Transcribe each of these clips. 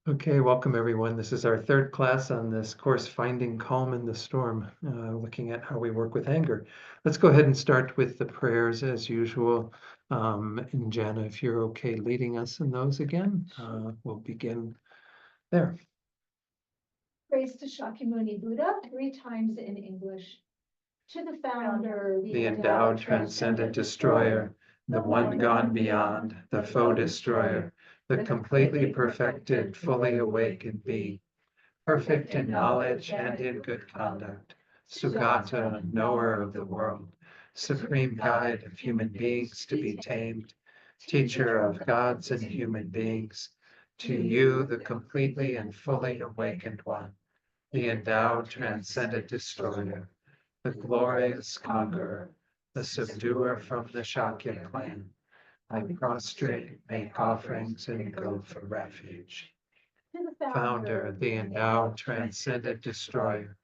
Okay, welcome everyone. This is our third class on this course, Finding Calm in the Storm, looking at how we work with anger. Let's go ahead and start with the prayers as usual. And Jana, if you're okay leading us in those again, we'll begin there. Praise to Shakyamuni Buddha 3 times in English. To the founder, The endowed, transcendent destroyer, the one gone beyond, the foe destroyer, the completely perfected, fully awakened being, perfect in knowledge and in good conduct, Sugata, knower of the world, supreme guide of human beings to be tamed, teacher of gods and human beings, to you, the completely and fully awakened one, the endowed, transcendent destroyer, the glorious conqueror, the subduer from the Shakya clan, I prostrate, make offerings, and go for refuge. to the Founder, the endowed, transcendent destroyer,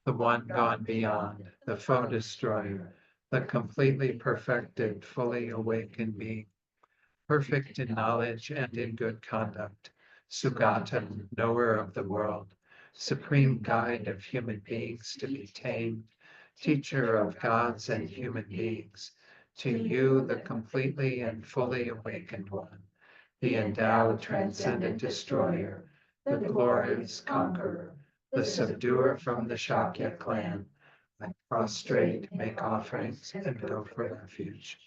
the one gone beyond, the foe destroyer, the completely perfected, fully awakened being, perfect in knowledge and in good conduct, Sugata, knower of the world, supreme guide of human beings to be tamed, teacher of gods and human beings, to you, the completely and fully awakened one, the endowed, transcendent destroyer, the glorious conqueror, the subduer from the Shakya clan, I prostrate, make offerings, and go for refuge.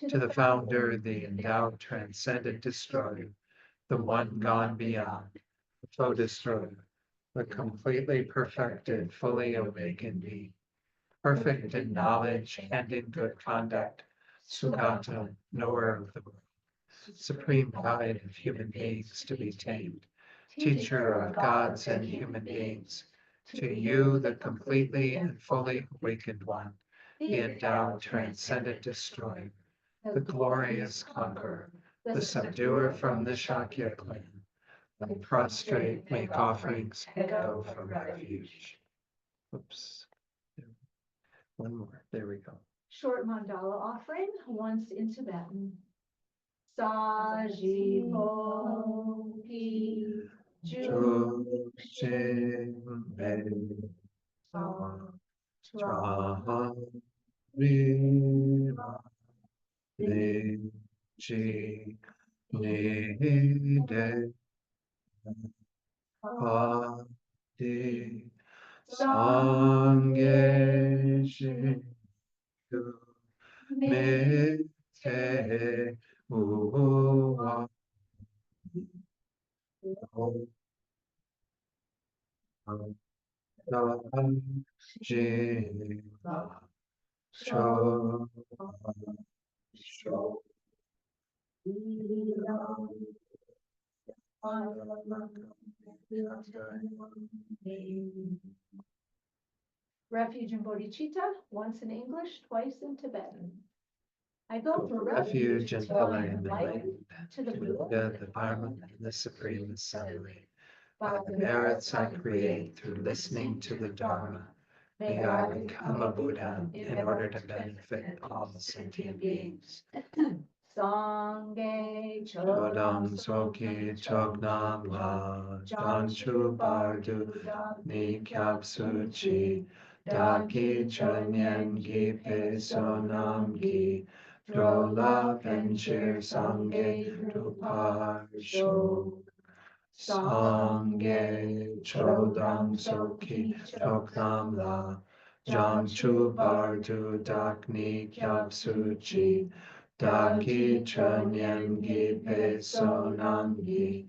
To the founder, the endowed, transcendent destroyer, the one gone beyond, the foe destroyer, the completely perfected, fully awakened being, perfect in knowledge and in good conduct, Sugata, knower of the world, supreme guide of human beings to be tamed, teacher of gods and human beings, to you, the completely and fully awakened one, the endowed, transcendent destroyer, the glorious conqueror, the subduer from the Shakya clan, I prostrate, make offerings, and go for refuge. Oops. One more. There we go. short mandala offering, once in Tibetan. Sajipo ki ju Sangye me te uwa jiva cho cho refuge in bodhicitta, once in English, twice in Tibetan. I go for refuge and pillar in the light, to the to Buddha, the Dharma, and the Supreme Assembly. By the merits I create through listening to the Dharma, may I become a Buddha in order to benefit all sentient beings. Sangye Chodam Soki Chognam La Janchu Bardu Ni Kyab Suchi Daki Chunyen Gi Pe Sonam Gi Drola Venchir Sangye Drupar Sho Sangye Chodam Soki Chognam La Janchu Bardu Dakni Kyab Suchi Daki Chunyen Gi Pe Sonam Gi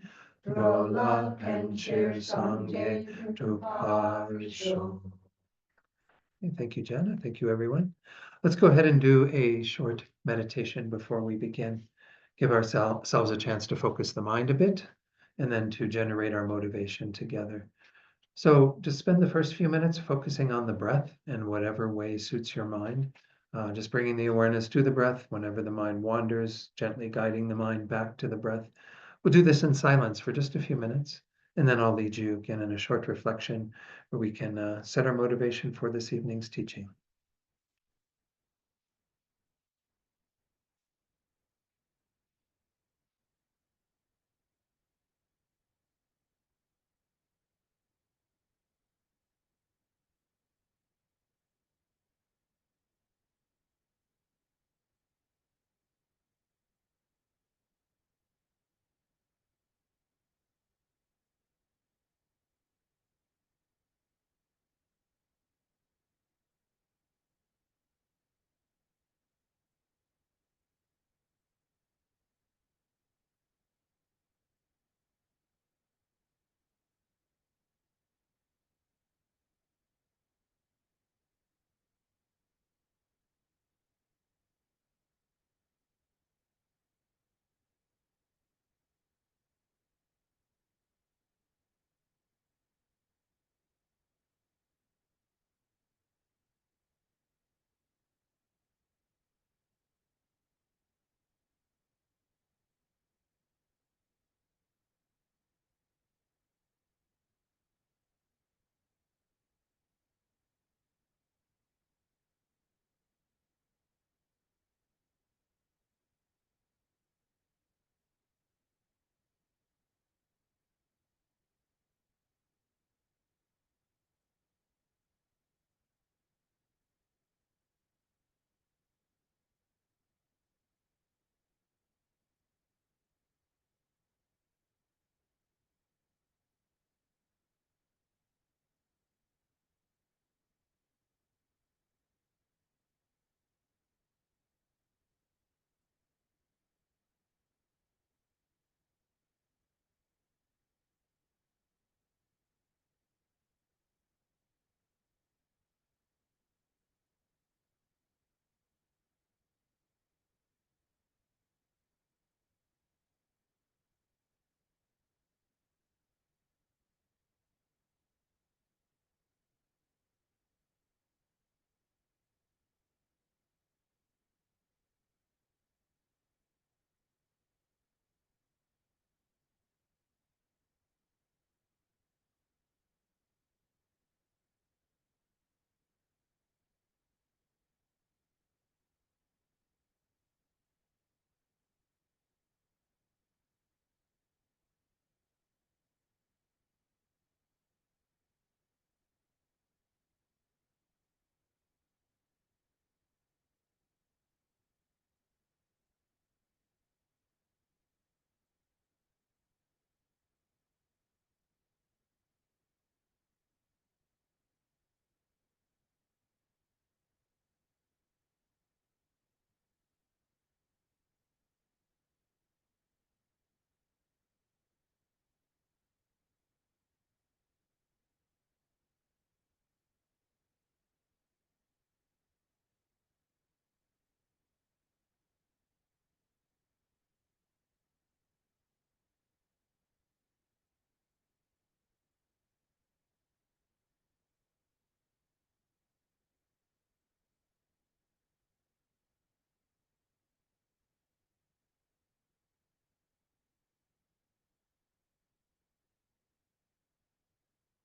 Drola Penchir Sangye Drupar Sho. Thank you, Jenna. Thank you, everyone. Let's go ahead and do a short meditation before we begin. Give ourselves a chance to focus the mind a bit and then to generate our motivation together. So just spend the first few minutes focusing on the breath in whatever way suits your mind. Just bringing the awareness to the breath whenever the mind wanders, gently guiding the mind back to the breath. We'll do this in silence for just a few minutes, and then I'll lead you again in a short reflection where we can set our motivation for this evening's teaching.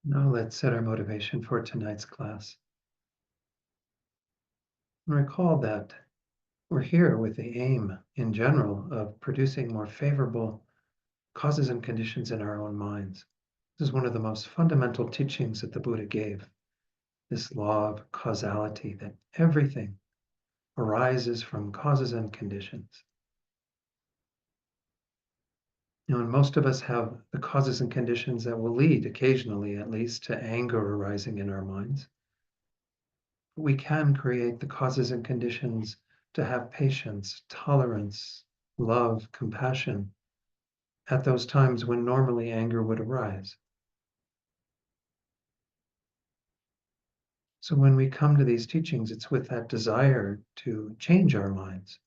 Now let's set our motivation for tonight's class. And recall that we're here with the aim, in general, of producing more favorable causes and conditions in our own minds. This is one of the most fundamental teachings that the Buddha gave, this law of causality, that everything arises from causes and conditions. And most of us have the causes and conditions that will lead, occasionally at least, to anger arising in our minds. We can create the causes and conditions to have patience, tolerance, love, compassion at those times when normally anger would arise. So when we come to these teachings, it's with that desire to change our minds,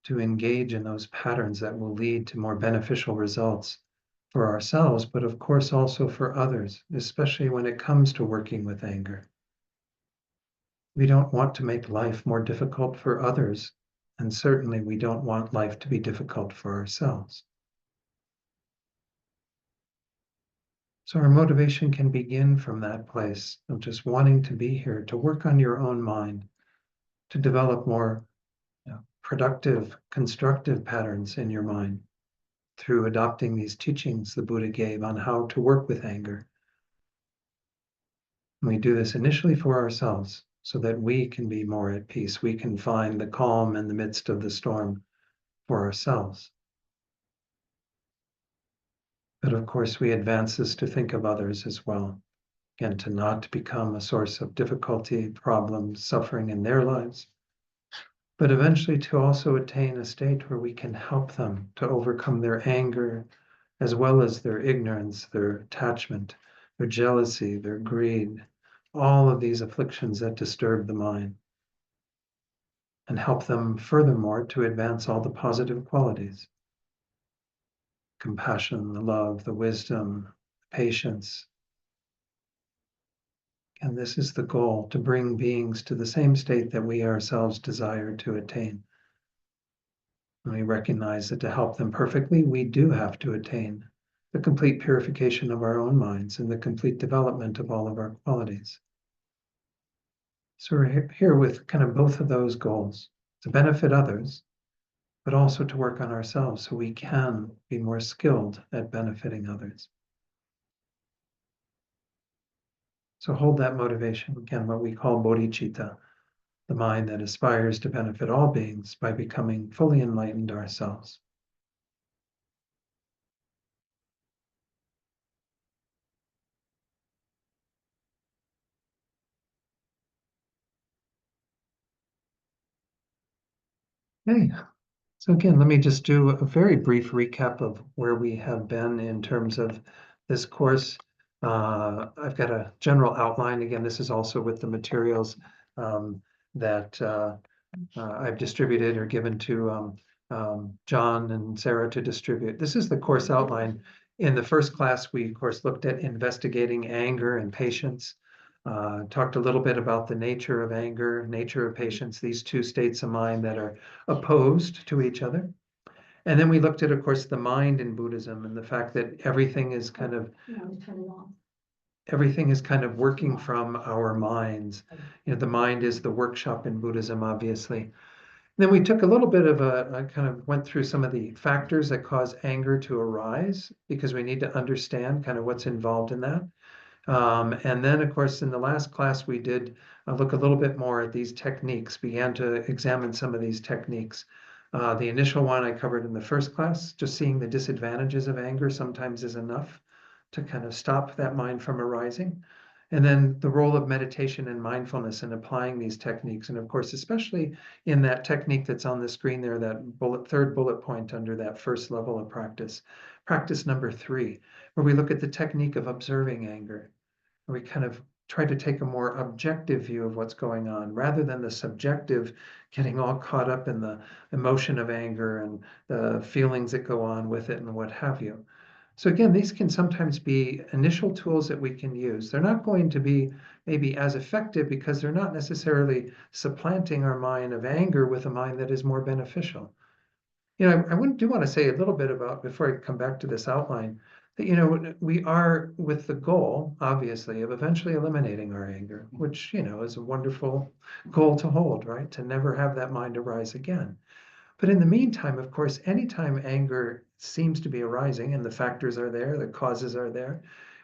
to engage in those patterns that will lead to more beneficial results for ourselves, but of course also for others, especially when it comes to working with anger. We don't want to make life more difficult for others, and certainly we don't want life to be difficult for ourselves. So our motivation can begin from that place of just wanting to be here, to work on your own mind, to develop more productive, constructive patterns in your mind through adopting these teachings the Buddha gave on how to work with anger. And we do this initially for ourselves so that we can be more at peace. We can find the calm in the midst of the storm for ourselves. But of course, we advance this to think of others as well, and to not become a source of difficulty, problems, suffering in their lives, but eventually to also attain a state where we can help them to overcome their anger, as well as their ignorance, their attachment, their jealousy, their greed, all of these afflictions that disturb the mind, and help them furthermore to advance all the positive qualities: compassion, the love, the wisdom, patience. And this is the goal, to bring beings to the same state that we ourselves desire to attain. And we recognize that to help them perfectly, we do have to attain the complete purification of our own minds and the complete development of all of our qualities. So we're here with kind of both of those goals, to benefit others, but also to work on ourselves so we can be more skilled at benefiting others. So hold that motivation, again, what we call bodhicitta, the mind that aspires to benefit all beings by becoming fully enlightened ourselves. Okay, so again, let me just do a very brief recap of where we have been in terms of this course. I've got a general outline. Again, this is also with the materials that I've distributed or given to John and Sarah to distribute. This is the course outline. In the first class, we, of course, looked at investigating anger and patience. Talked a little bit about the nature of anger, nature of patience, these two states of mind that are opposed to each other. And then we looked at, of course, the mind in Buddhism and the fact that everything is kind of working from our minds. The mind is the workshop in Buddhism, obviously. Then we took a little bit of I kind of went through some of the factors that cause anger to arise, because we need to understand kind of what's involved in that. And then, of course, in the last class, we did look a little bit more at these techniques, began to examine some of these techniques. The initial one I covered in the first class, just seeing the disadvantages of anger sometimes is enough to kind of stop that mind from arising. And then the role of meditation and mindfulness in applying these techniques. And of course, especially in that technique that's on the screen there, that third bullet point under that first level of practice, practice number 3, where we look at the technique of observing anger. We kind of try to take a more objective view of what's going on rather than the subjective, getting all caught up in the emotion of anger and the feelings that go on with it and what have you. So again, these can sometimes be initial tools that we can use. They're not going to be maybe as effective because they're not necessarily supplanting our mind of anger with a mind that is more beneficial. do want to say a little bit about, before I come back to this outline, that, we are with the goal, obviously, of eventually eliminating our anger, which, is a wonderful goal to hold, right? To never have that mind arise again. But in the meantime, of course, anytime anger seems to be arising and the factors are there, the causes are there,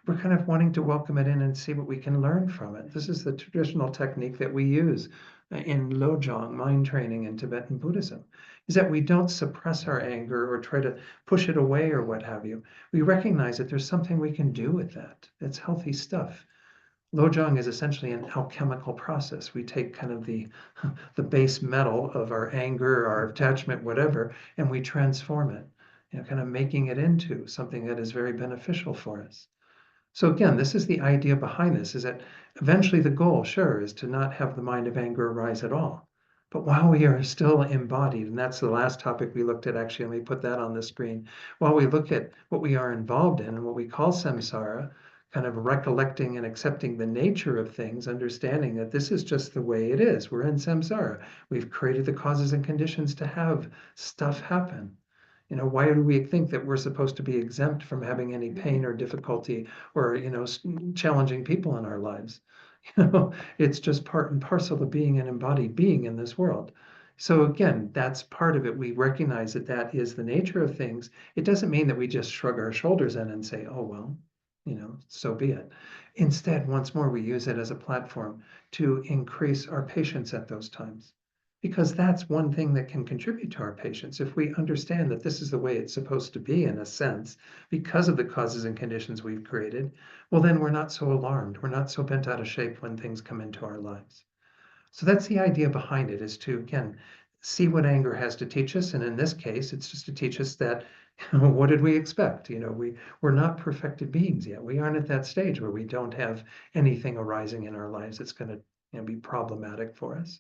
we're kind of wanting to welcome it in and see what we can learn from it. This is the traditional technique that we use in Lojong, mind training in Tibetan Buddhism, is that we don't suppress our anger or try to push it away or what have you. We recognize that there's something we can do with that. It's healthy stuff. Lojong is essentially an alchemical process. We take kind of the base metal of our anger, our attachment, whatever, and we transform it, kind of making it into something that is very beneficial for us. So again, this is the idea behind this, is that eventually the goal, sure, is to not have the mind of anger arise at all. But while we are still embodied, and that's the last topic we looked at, actually, let me put that on the screen. While we look at what we are involved in and what we call samsara, kind of recollecting and accepting the nature of things, understanding that this is just the way it is. We're in samsara. We've created the causes and conditions to have stuff happen. Why do we think that we're supposed to be exempt from having any pain or difficulty or, challenging people in our lives? It's just part and parcel of being an embodied being in this world. So again, that's part of it. We recognize that that is the nature of things. It doesn't mean that we just shrug our shoulders in and say, oh, well, so be it. Instead, once more, we use it as a platform to increase our patience at those times. Because that's one thing that can contribute to our patience. If we understand that this is the way it's supposed to be, in a sense, because of the causes and conditions we've created, well, then we're not so alarmed. We're not so bent out of shape when things come into our lives. So that's the idea behind it, is to, again, see what anger has to teach us. And in this case, it's just to teach us that, what did we expect? We're not perfected beings yet. We aren't at that stage where we don't have anything arising in our lives that's going to be problematic for us.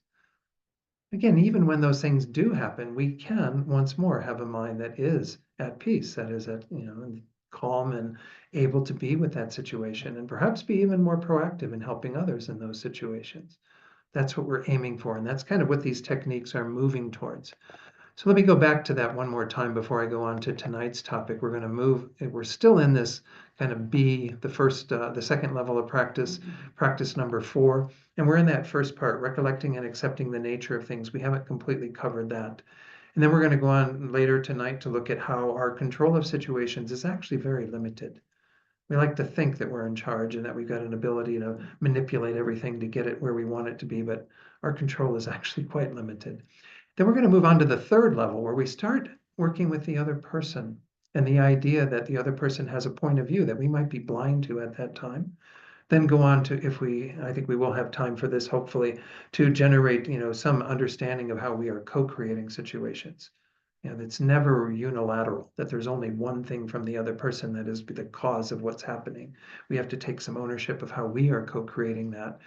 Again, even when those things do happen, we can once more have a mind that is at peace, that is calm and able to be with that situation, and perhaps be even more proactive in helping others in those situations. That's what we're aiming for, and that's kind of what these techniques are moving towards. So let me go back to that one more time before I go on to tonight's topic. We're still in this kind of the second level of practice number 4. And we're in that first part, recollecting and accepting the nature of things. We haven't completely covered that. And then we're going to go on later tonight to look at how our control of situations is actually very limited. We like to think that we're in charge and that we've got an ability to manipulate everything to get it where we want it to be, but our control is actually quite limited. Then we're going to move on to the third level, where we start working with the other person and the idea that the other person has a point of view that we might be blind to at that time. Then go on to, I think we will have time for this, hopefully, to generate, some understanding of how we are co-creating situations. It's never unilateral, that there's only one thing from the other person that is the cause of what's happening. We have to take some ownership of how we are co-creating that.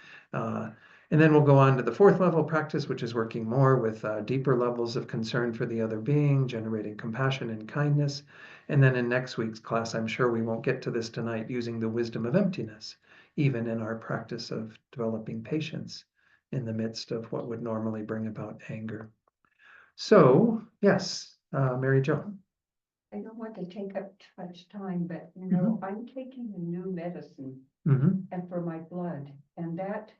And then we'll go on to the fourth level practice, which is working more with deeper levels of concern for the other being, generating compassion and kindness. And then in next week's class, I'm sure we won't get to this tonight, using the wisdom of emptiness, even in our practice of developing patience in the midst of what would normally bring about anger. So, yes, Mary Jo. I don't want to take up too much time, but I'm taking a new medicine and for my blood, and that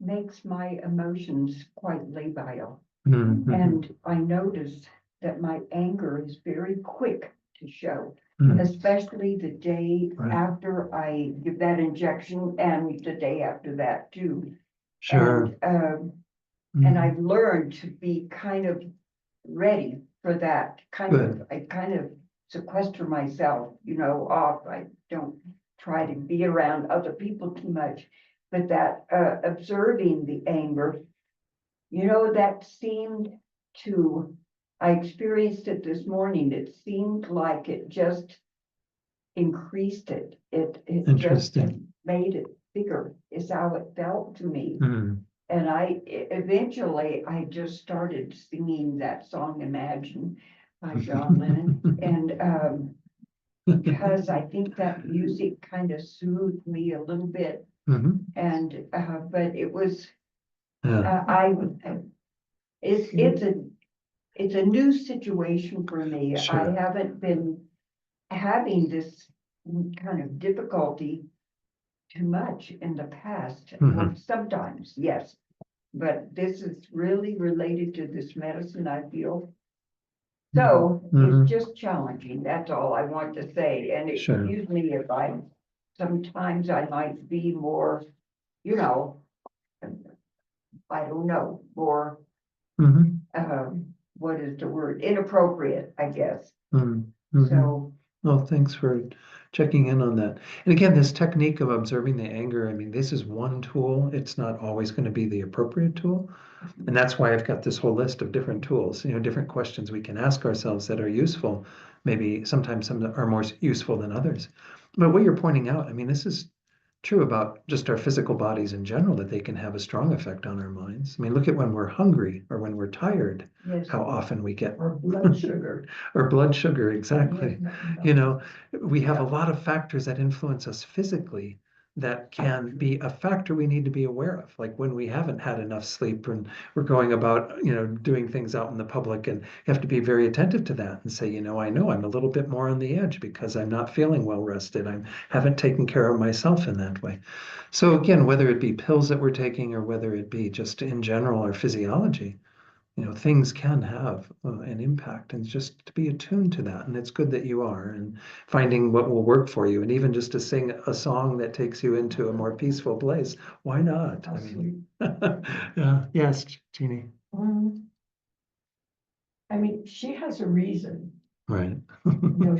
makes my emotions quite labile. And I notice that my anger is very quick to show, especially the day after I give that injection and the day after that too. Sure. And I've learned to be kind of ready for that. I kind of sequester myself, off. I don't try to be around other people too much, but that observing the anger, that seemed to, I experienced it this morning. It seemed like it just increased it. It just made it bigger, is how it felt to me. And eventually I just started singing that song, Imagine, by John Lennon. And because I think that music kind of soothed me a little bit. And, but it was, it's it's a new situation for me. I Sure. haven't been having this kind of difficulty too much in the past. Well, sometimes, yes, but this is really related to this medicine, I feel. So Mhm. it's just challenging. That's all I want to say. And Sure. excuse me if sometimes I might be more, you know, I don't know, more, Mhm. what is the word? Inappropriate, I guess. Mhm. Mhm. So, Well, thanks for checking in on that. And again, this technique of observing the anger, I mean, this is one tool. It's not always going to be the appropriate tool. And that's why I've got this whole list of different tools, different questions we can ask ourselves that are useful. Maybe sometimes some are more useful than others. But what you're pointing out, I mean, this is true about just our physical bodies in general, that they can have a strong effect on our minds. I mean, look at when we're hungry or when we're tired, yes. how often we get Or blood sugar. or blood sugar, exactly. Yeah. You know, we have a lot of factors that influence us physically that can be a factor we need to be aware of. Like when we haven't had enough sleep and we're going about, doing things out in the public, and you have to be very attentive to that and say, I know I'm a little bit more on the edge because I'm not feeling well rested. I haven't taken care of myself in that way. So again, whether it be pills that we're taking or whether it be just in general our physiology, things can have an impact, and just to be attuned to that. And it's good that you are, and finding what will work for you. And even just to sing a song that takes you into a more peaceful place, why not? I mean, yeah, yes, Jeannie. I mean, she has a reason. Right.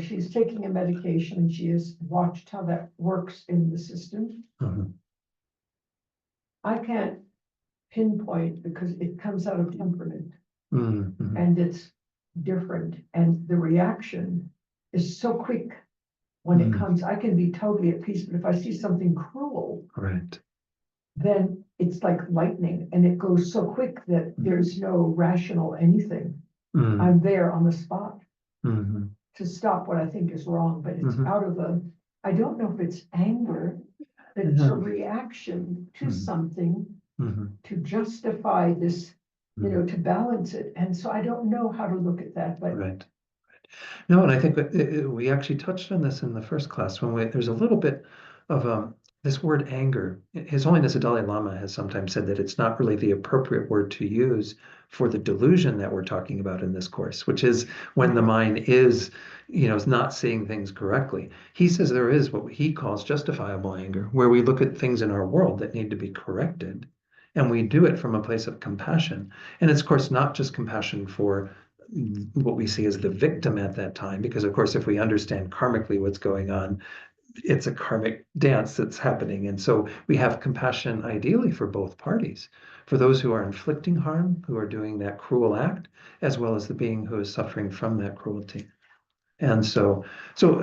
She's taking a medication and she has watched how that works in the system. Mhm. I can't pinpoint because it comes out of temperament Mhm. and it's different. And the reaction is so quick when it comes. I can be totally at peace, but if I see something cruel, Right. then it's like lightning and it goes so quick that there's no rational anything. Mhm. I'm there on the spot Mhm. to stop what I think is wrong, but it's Mhm. out of I don't know if it's anger, but it's a reaction to Mhm. something Mhm. to justify this, Mhm. to balance it. And so I don't know how to look at that, but Right. No, and I think that we actually touched on this in the first class when there's a little bit of this word anger. His Holiness the Dalai Lama has sometimes said that it's not really the appropriate word to use for the delusion that we're talking about in this course, which is when the mind is not seeing things correctly. He says there is what he calls justifiable anger, where we look at things in our world that need to be corrected, and we do it from a place of compassion. And it's, of course, not just compassion for what we see as the victim at that time, because of course if we understand karmically what's going on, it's a karmic dance that's happening, and so we have compassion ideally for both parties, for those who are inflicting harm, who are doing that cruel act, as well as the being who is suffering from that cruelty. And so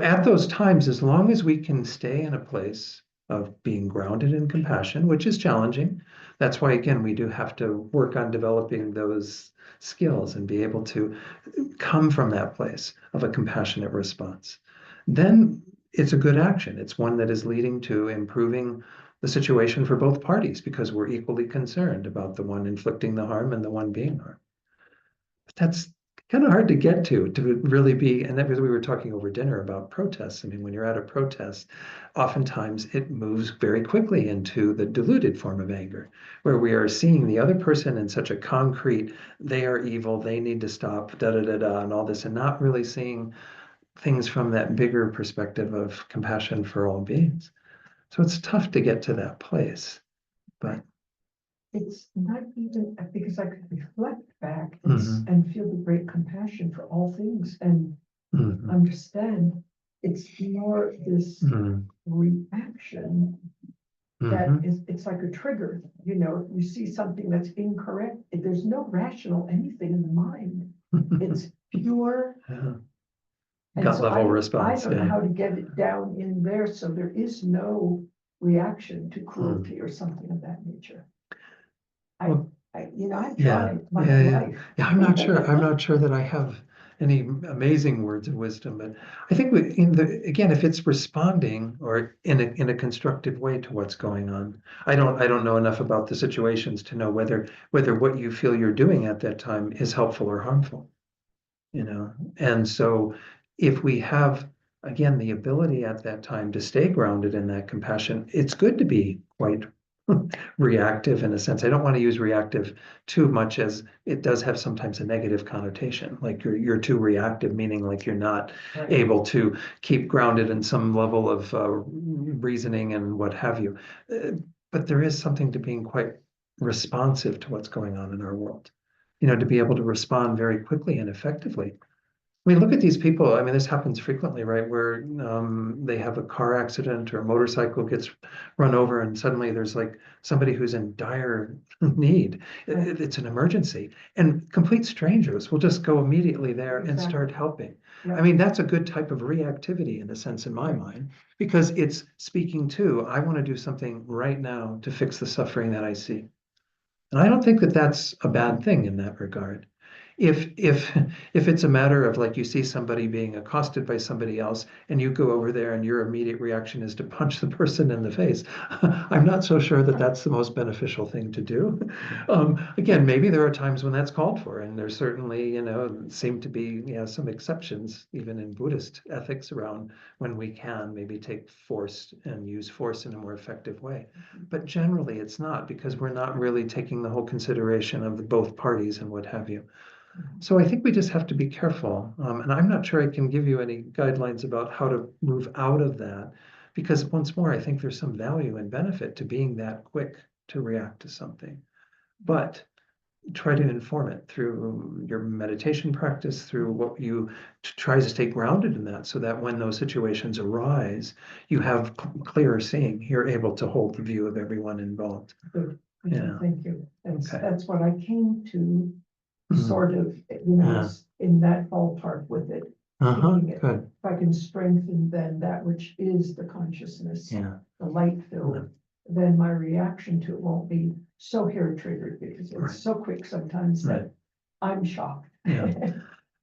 at those times, as long as we can stay in a place of being grounded in compassion, which is challenging, that's why, again, we do have to work on developing those skills and be able to come from that place of a compassionate response. Then it's a good action. It's one that is leading to improving the situation for both parties because we're equally concerned about the one inflicting the harm and the one being harmed. But that's kind of hard to get to really be, and that was, we were talking over dinner about protests. I mean, when you're at a protest, oftentimes it moves very quickly into the diluted form of anger, where we are seeing the other person in such a concrete, they are evil, they need to stop, da da da da, and all this, and not really seeing things from that bigger perspective of compassion for all beings. So it's tough to get to that place, but it's not even because I could reflect back Mhm. and feel the great compassion for all things and Mhm. understand it's more this Mhm. reaction that Mhm. it's like a trigger. You see something that's incorrect, there's no rational anything in the mind. It's pure. Yeah. And Gut so level I response, don't know yeah. how to get it down in there, so there is no reaction to cruelty or something of that nature. Well, I've Yeah, tried my yeah, whole yeah. life. Yeah, I'm not sure that I have any amazing words of wisdom, but I think again, if it's responding or in a constructive way to what's going on, I don't know enough about the situations to know whether what you feel you're doing at that time is helpful or harmful. you know, and so if we have, again, the ability at that time to stay grounded in that compassion, it's good to be quite reactive in a sense. I don't want to use reactive too much, as it does have sometimes a negative connotation. Like you're too reactive, meaning like you're not Right. able to keep grounded in some level of reasoning and what have you. But there is something to being quite responsive to what's going on in our world. You know, to be able to respond very quickly and effectively. I mean, look at these people. I mean, this happens frequently, right? Where they have a car accident or a motorcycle gets run over, and suddenly there's like somebody who's in dire need. Right. It's an emergency, and complete strangers will just go immediately there and start Exactly. helping. Yeah. I mean, that's a good type of reactivity in a sense, in my mind, because it's speaking to, I want to do something right now to fix the suffering that I see. And I don't think that that's a bad thing in that regard. If if it's a matter of like you see somebody being accosted by somebody else and you go over there and your immediate reaction is to punch the person in the face, I'm not so sure that that's the most beneficial thing to do. Again, maybe there are times when that's called for, and there's certainly, you know, seem to be, you know, some exceptions even in Buddhist ethics around when we can maybe take force and use force in a more effective way. But generally, it's not, because we're not really taking the whole consideration of the both parties and what have you. So I think we just have to be careful. And I'm not sure I can give you any guidelines about how to move out of that, because once more, I think there's some value and benefit to being that quick to react to something. But try to inform it through your meditation practice, through what you try to stay grounded in that, so that when those situations arise, you have clearer seeing. You're able to hold the view of everyone involved. Good. Yeah. Thank you. Okay. That's what I came to, Mhm. sort of, you know, Yeah. in that ballpark with it. Uh-huh. Thinking it. Good. If I can strengthen then that which is the consciousness, Yeah. the light filled, then my reaction to it won't be so hair triggered, because Right. it's so quick sometimes Right. that I'm shocked. Yeah. I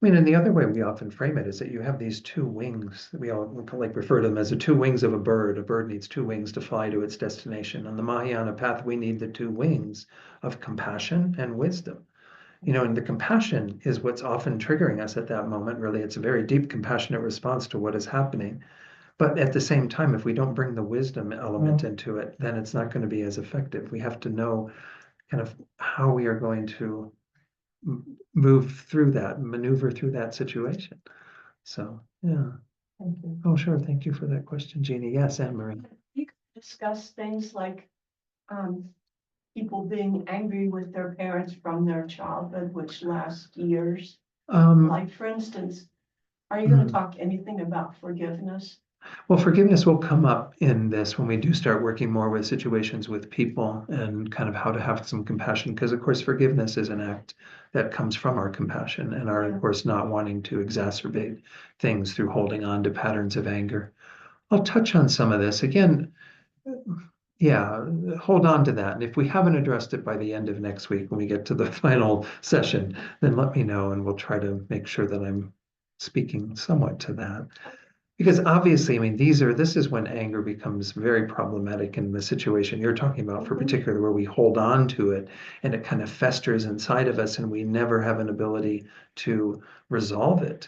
mean, and the other way we often frame it is that you have these two wings. We all like refer to them as the two wings of a bird. A bird needs two wings to fly to its destination. On the Mahayana path, we need the two wings of compassion and wisdom. You know, and the compassion is what's often triggering us at that moment. Really, it's a very deep, compassionate response to what is happening. But at the same time, if we don't bring the wisdom element into it, then it's not going to be as effective. We have to know kind of how we are going to move through that, maneuver through that situation. So, yeah. Thank you. Oh, sure. Thank you for that question, Jeannie. Yes, Anne Marie. You could discuss things like um, people being angry with their parents from their childhood, which lasts years. Like, for instance, are you going to talk anything about forgiveness? Well, forgiveness will come up in this when we do start working more with situations with people, and kind of how to have some compassion. Because, of course, forgiveness is an act that comes from our compassion and our, of course, not wanting to exacerbate things through holding on to patterns of anger. I'll touch on some of this. Again, yeah, hold on to that. And if we haven't addressed it by the end of next week, when we get to the final session, then let me know and we'll try to make sure that I'm speaking somewhat to that. Because obviously, I mean, this is when anger becomes very problematic in the situation you're talking about, for particular, where we hold on to it and it kind of festers inside of us and we never have an ability to resolve it.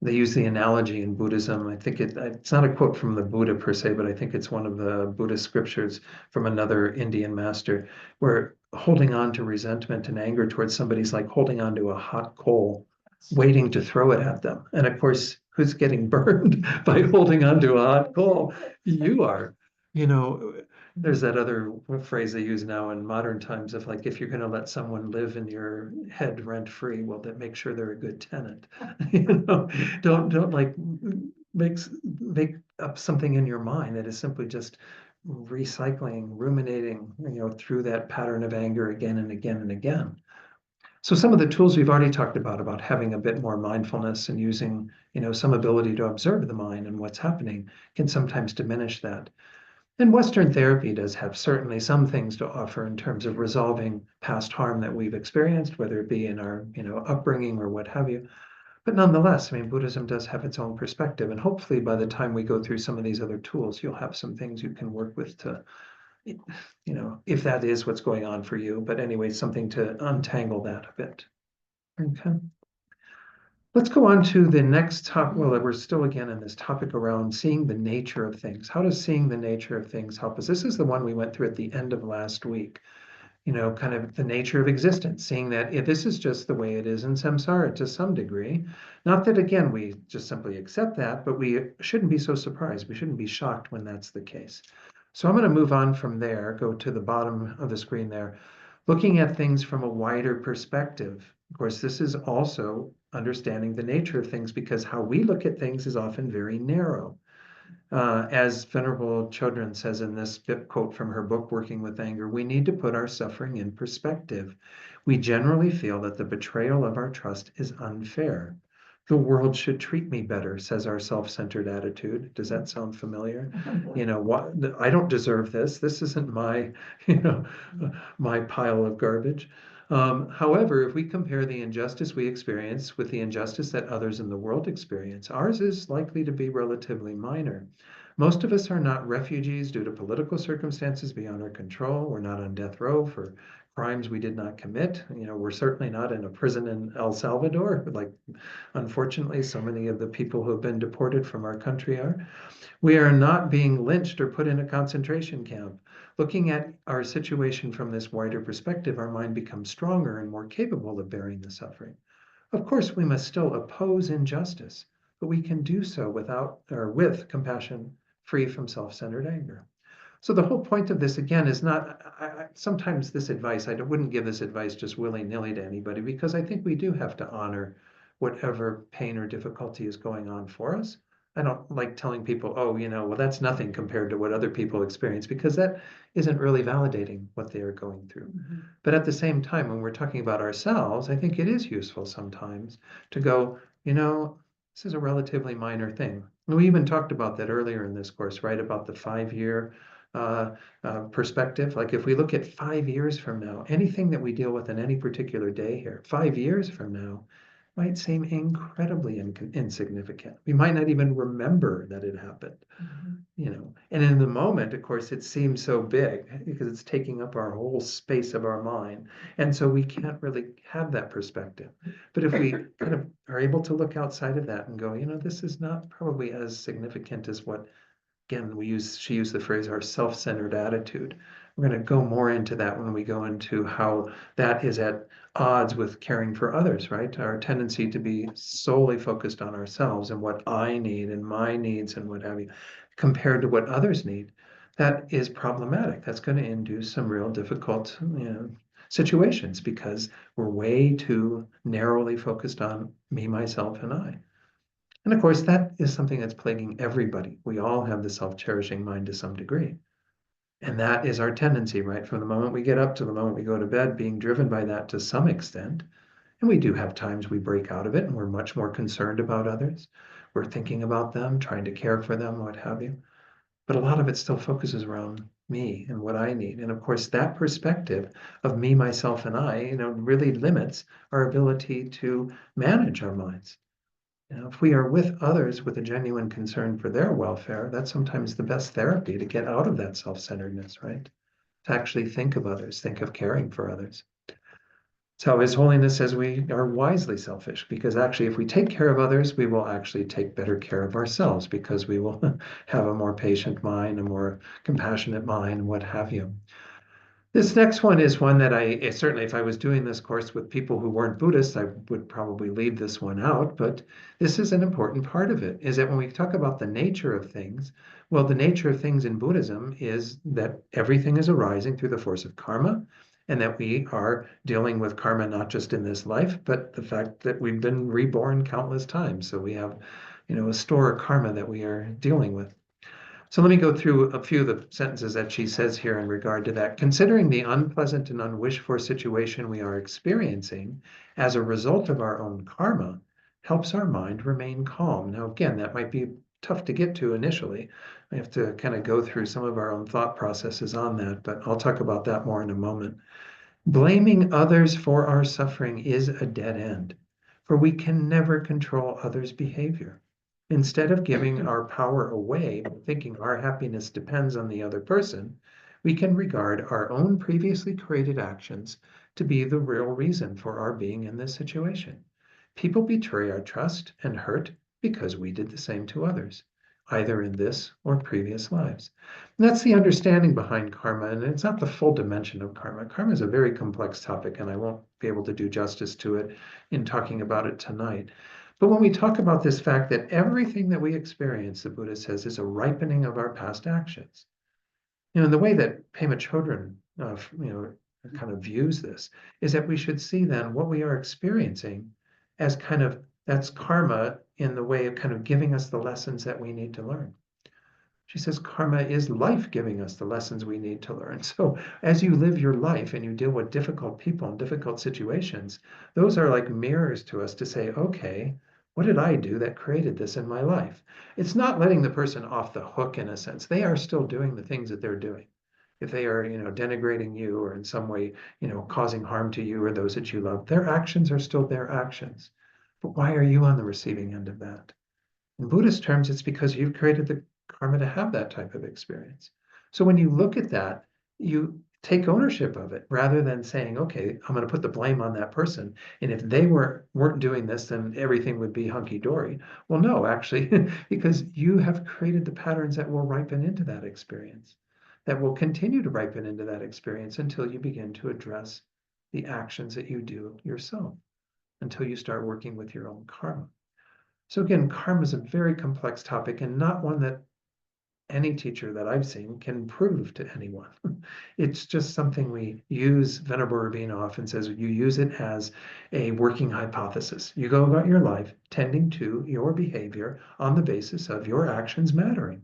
They use the analogy in Buddhism. I think it's not a quote from the Buddha per se, but I think it's one of the Buddhist scriptures from another Indian master, where holding on to resentment and anger towards somebody's like holding on to a hot coal, waiting to throw it at them. And of course, who's getting burned by holding on to a hot coal? You are. You know, there's that other phrase they use now in modern times of like, if you're going to let someone live in your head rent free, well, then make sure they're a good tenant. You know, don't like make up something in your mind that is simply just recycling, ruminating, you know, through that pattern of anger again and again and again. So some of the tools we've already talked about having a bit more mindfulness and using, you know, some ability to observe the mind and what's happening, can sometimes diminish that. And Western therapy does have certainly some things to offer in terms of resolving past harm that we've experienced, whether it be in our, you know, upbringing or what have you. But nonetheless, I mean, Buddhism does have its own perspective. And hopefully by the time we go through some of these other tools, you'll have some things you can work with to, you know, if that is what's going on for you. But anyway, something to untangle that a bit. Okay. Let's go on to the next topic. Well, we're still again in this topic around seeing the nature of things. How does seeing the nature of things help us? This is the one we went through at the end of last week. Kind of the nature of existence, seeing that if this is just the way it is in samsara to some degree. Not that, again, we just simply accept that, but we shouldn't be so surprised. We shouldn't be shocked when that's the case. So I'm going to move on from there, go to the bottom of the screen there, looking at things from a wider perspective. Of course, this is also understanding the nature of things because how we look at things is often very narrow. As Venerable Chodron says in this quote from her book, Working with Anger, we need to put our suffering in perspective. We generally feel that the betrayal of our trust is unfair. The world should treat me better, says our self-centered attitude. Does that sound familiar? What, I don't deserve this. This isn't my, my pile of garbage. However, if we compare the injustice we experience with the injustice that others in the world experience, ours is likely to be relatively minor. Most of us are not refugees due to political circumstances beyond our control. We're not on death row for crimes we did not commit. We're certainly not in a prison in El Salvador, like unfortunately so many of the people who have been deported from our country are. We are not being lynched or put in a concentration camp. Looking at our situation from this wider perspective, our mind becomes stronger and more capable of bearing the suffering. Of course, we must still oppose injustice, but we can do so with compassion, free from self-centered anger. So the whole point of this, again, is not, sometimes this advice, I wouldn't give this advice just willy-nilly to anybody, because I think we do have to honor whatever pain or difficulty is going on for us. I don't like telling people, oh, well, that's nothing compared to what other people experience, because that isn't really validating what they are going through. Mm-hmm. But at the same time, when we're talking about ourselves, I think it is useful sometimes to go, this is a relatively minor thing. And we even talked about that earlier in this course, right? About the 5-year perspective. Like if we look at 5 years from now, anything that we deal with in any particular day here, 5 years from now, might seem incredibly insignificant. We might not even remember that it happened, And in the moment, of course, it seems so big because it's taking up our whole space of our mind. And so we can't really have that perspective. But if we kind of are able to look outside of that and go, this is not probably as significant as what, again, she used the phrase, our self-centered attitude. We're going to go more into that when we go into how that is at odds with caring for others, right? Our tendency to be solely focused on ourselves and what I need and my needs and what have you, compared to what others need. That is problematic. That's going to induce some real difficult, situations because we're way too narrowly focused on me, myself, and I. And of course, that is something that's plaguing everybody. We all have the self-cherishing mind to some degree. And that is our tendency, right? From the moment we get up to the moment we go to bed, being driven by that to some extent. And we do have times we break out of it and we're much more concerned about others. We're thinking about them, trying to care for them, what have you. But a lot of it still focuses around me and what I need. And of course, that perspective of me, myself, and I, really limits our ability to manage our minds. If we are with others with a genuine concern for their welfare, that's sometimes the best therapy to get out of that self-centeredness, right? To actually think of others, think of caring for others. So His Holiness says we are wisely selfish because actually if we take care of others, we will actually take better care of ourselves because we will have a more patient mind, a more compassionate mind, what have you. This next one is one that certainly, if I was doing this course with people who weren't Buddhists, I would probably leave this one out, but this is an important part of it, is that when we talk about the nature of things, well, the nature of things in Buddhism is that everything is arising through the force of karma, and that we are dealing with karma not just in this life, but the fact that we've been reborn countless times. So we have, a store of karma that we are dealing with. So let me go through a few of the sentences that she says here in regard to that. Considering the unpleasant and unwished for situation we are experiencing as a result of our own karma helps our mind remain calm. Now, again, that might be tough to get to initially. We have to kind of go through some of our own thought processes on that, but I'll talk about that more in a moment. Blaming others for our suffering is a dead end, for we can never control others' behavior. Instead of giving our power away, thinking our happiness depends on the other person, we can regard our own previously created actions to be the real reason for our being in this situation. People betray our trust and hurt because we did the same to others, either in this or previous lives. And that's the understanding behind karma, and it's not the full dimension of karma. Karma is a very complex topic, and I won't be able to do justice to it in talking about it tonight. But when we talk about this fact that everything that we experience, the Buddha says, is a ripening of our past actions. In the way that Pema Chodron, kind of views this, is that we should see then what we are experiencing as kind of that's karma in the way of kind of giving us the lessons that we need to learn. She says karma is life giving us the lessons we need to learn. So as you live your life and you deal with difficult people and difficult situations, those are like mirrors to us to say, okay, what did I do that created this in my life? It's not letting the person off the hook in a sense. They are still doing the things that they're doing. If they are, denigrating you or in some way, causing harm to you or those that you love, their actions are still their actions. But why are you on the receiving end of that? In Buddhist terms, it's because you've created the karma to have that type of experience. So when you look at that, you take ownership of it rather than saying, okay, I'm going to put the blame on that person. And if they weren't doing this, then everything would be hunky dory. Well, no, actually, because you have created the patterns that will ripen into that experience, that will continue to ripen into that experience until you begin to address the actions that you do yourself, until you start working with your own karma. So again, karma is a very complex topic and not one that any teacher that I've seen can prove to anyone. It's just something we use. Venerable Rabbeinu often says you use it as a working hypothesis. You go about your life tending to your behavior on the basis of your actions mattering.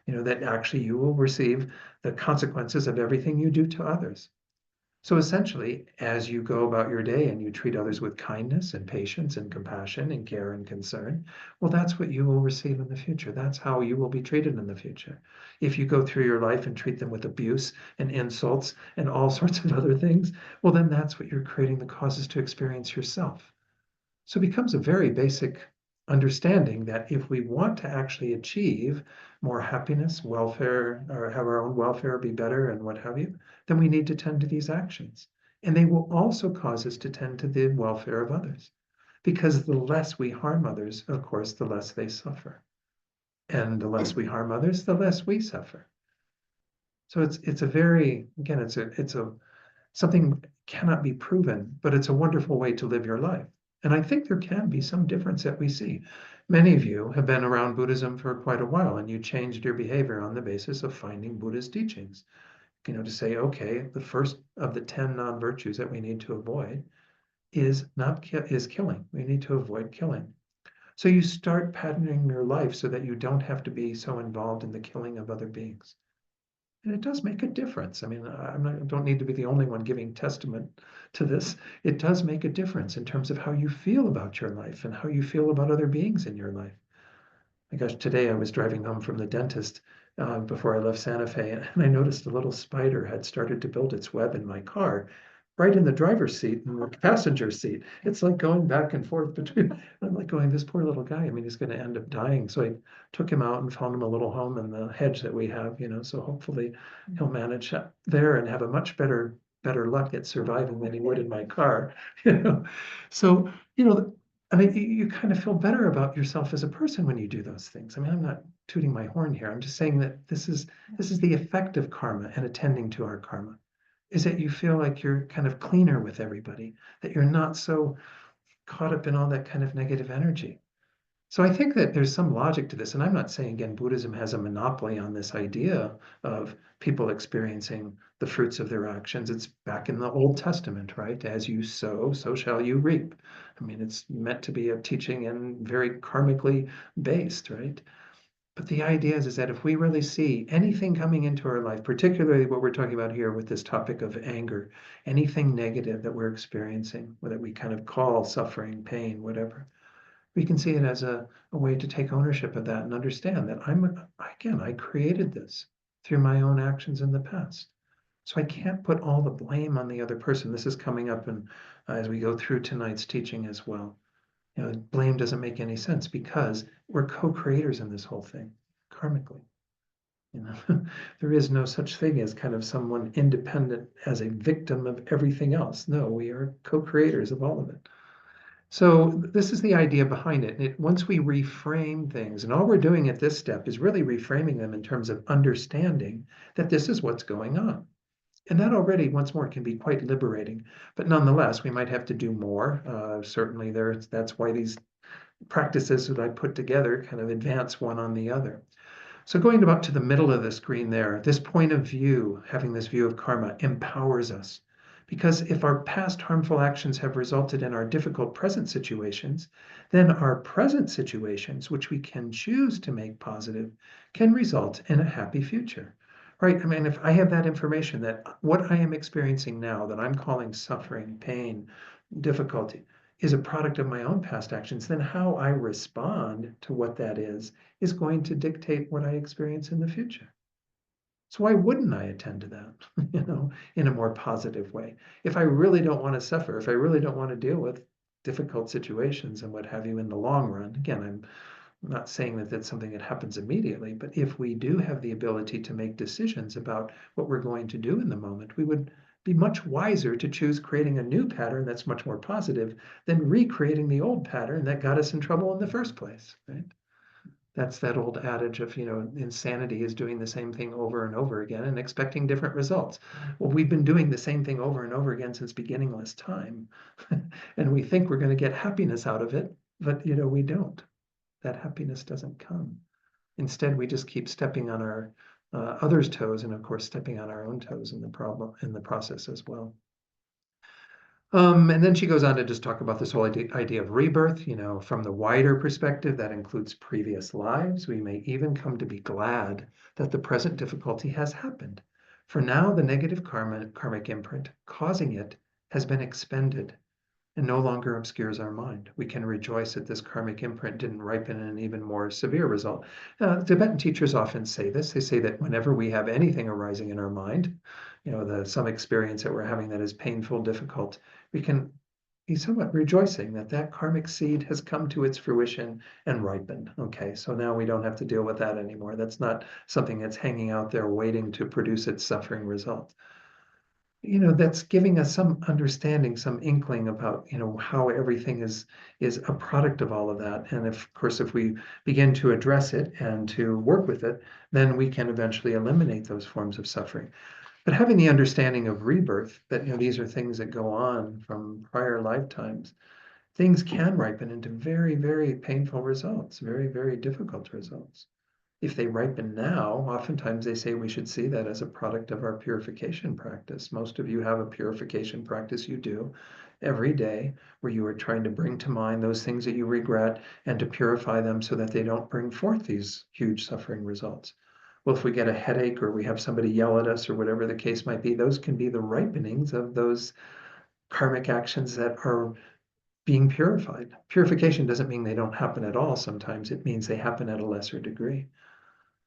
That actually you will receive the consequences of everything you do to others. So essentially, as you go about your day and you treat others with kindness and patience and compassion and care and concern, well, that's what you will receive in the future. That's how you will be treated in the future. If you go through your life and treat them with abuse and insults and all sorts of other things, well, then that's what you're creating the causes to experience yourself. So it becomes a very basic understanding that if we want to actually achieve more happiness, welfare, or have our own welfare be better and what have you, then we need to tend to these actions. And they will also cause us to tend to the welfare of others. Because the less we harm others, of course, the less they suffer. And the less we harm others, the less we suffer. So it's a very, again, it's a something cannot be proven, but it's a wonderful way to live your life. And I think there can be some difference that we see. Many of you have been around Buddhism for quite a while, and you changed your behavior on the basis of finding Buddha's teachings. To say, okay, the first of the 10 non-virtues that we need to avoid is killing. We need to avoid killing. So you start patterning your life so that you don't have to be so involved in the killing of other beings. And it does make a difference. I mean, I don't need to be the only one giving testament to this. It does make a difference in terms of how you feel about your life and how you feel about other beings in your life. My gosh, today I was driving home from the dentist before I left Santa Fe, and I noticed a little spider had started to build its web in my car, right in the driver's seat and the passenger seat. It's like going back and forth between. I'm like going, this poor little guy. I mean, he's going to end up dying. So I took him out and found him a little home in the hedge that we have. So hopefully he'll manage there and have a much better luck at surviving than he would in my car. So I mean, you kind of feel better about yourself as a person when you do those things. I mean, I'm not tooting my horn here. I'm just saying that this is the effect of karma and attending to our karma, is that you feel like you're kind of cleaner with everybody, that you're not so caught up in all that kind of negative energy. So I think that there's some logic to this. And I'm not saying, again, Buddhism has a monopoly on this idea of people experiencing the fruits of their actions. It's back in the Old Testament, right? As you sow, so shall you reap. I mean, it's meant to be a teaching and very karmically based, right? But the idea is that if we really see anything coming into our life, particularly what we're talking about here with this topic of anger, anything negative that we're experiencing, that we kind of call suffering, pain, whatever, we can see it as a way to take ownership of that and understand that I created this through my own actions in the past. So I can't put all the blame on the other person. This is coming up as we go through tonight's teaching as well. Blame doesn't make any sense because we're co-creators in this whole thing, karmically. There is no such thing as kind of someone independent as a victim of everything else. No, we are co-creators of all of it. So this is the idea behind it. Once we reframe things, and all we're doing at this step is really reframing them in terms of understanding that this is what's going on. And that already, once more, can be quite liberating. But nonetheless, we might have to do more. Certainly, that's why these practices that I put together kind of advance one on the other. So going about to the middle of the screen there, this point of view, having this view of karma, empowers us. Because if our past harmful actions have resulted in our difficult present situations, then our present situations, which we can choose to make positive, can result in a happy future. Right? I mean, if I have that information that what I am experiencing now, that I'm calling suffering, pain, difficulty, is a product of my own past actions, then how I respond to what that is going to dictate what I experience in the future. So why wouldn't I attend to that, in a more positive way? If I really don't want to suffer, if I really don't want to deal with difficult situations and what have you in the long run, again, I'm not saying that that's something that happens immediately, but if we do have the ability to make decisions about what we're going to do in the moment, we would be much wiser to choose creating a new pattern that's much more positive than recreating the old pattern that got us in trouble in the first place, right? That's that old adage of, insanity is doing the same thing over and over again and expecting different results. Well, we've been doing the same thing over and over again since beginningless time. And we think we're going to get happiness out of it, but we don't. That happiness doesn't come. Instead, we just keep stepping on our others' toes, and of course, stepping on our own toes in the process as well. And then she goes on to just talk about this whole idea of rebirth, from the wider perspective that includes previous lives. We may even come to be glad that the present difficulty has happened. For now, the negative karmic imprint causing it has been expended and no longer obscures our mind. We can rejoice that this karmic imprint didn't ripen in an even more severe result. Tibetan teachers often say this. They say that whenever we have anything arising in our mind, some experience that we're having that is painful, difficult, we can be somewhat rejoicing that that karmic seed has come to its fruition and ripened. Okay, so now we don't have to deal with that anymore. That's not something that's hanging out there waiting to produce its suffering result. That's giving us some understanding, some inkling about, how everything is a product of all of that. And of course, if we begin to address it and to work with it, then we can eventually eliminate those forms of suffering. But having the understanding of rebirth, that, these are things that go on from prior lifetimes, things can ripen into very, very painful results, very, very difficult results. If they ripen now, oftentimes they say we should see that as a product of our purification practice. Most of you have a purification practice you do every day where you are trying to bring to mind those things that you regret and to purify them so that they don't bring forth these huge suffering results. Well, if we get a headache or we have somebody yell at us or whatever the case might be, those can be the ripenings of those karmic actions that are being purified. Purification doesn't mean they don't happen at all. Sometimes it means they happen at a lesser degree.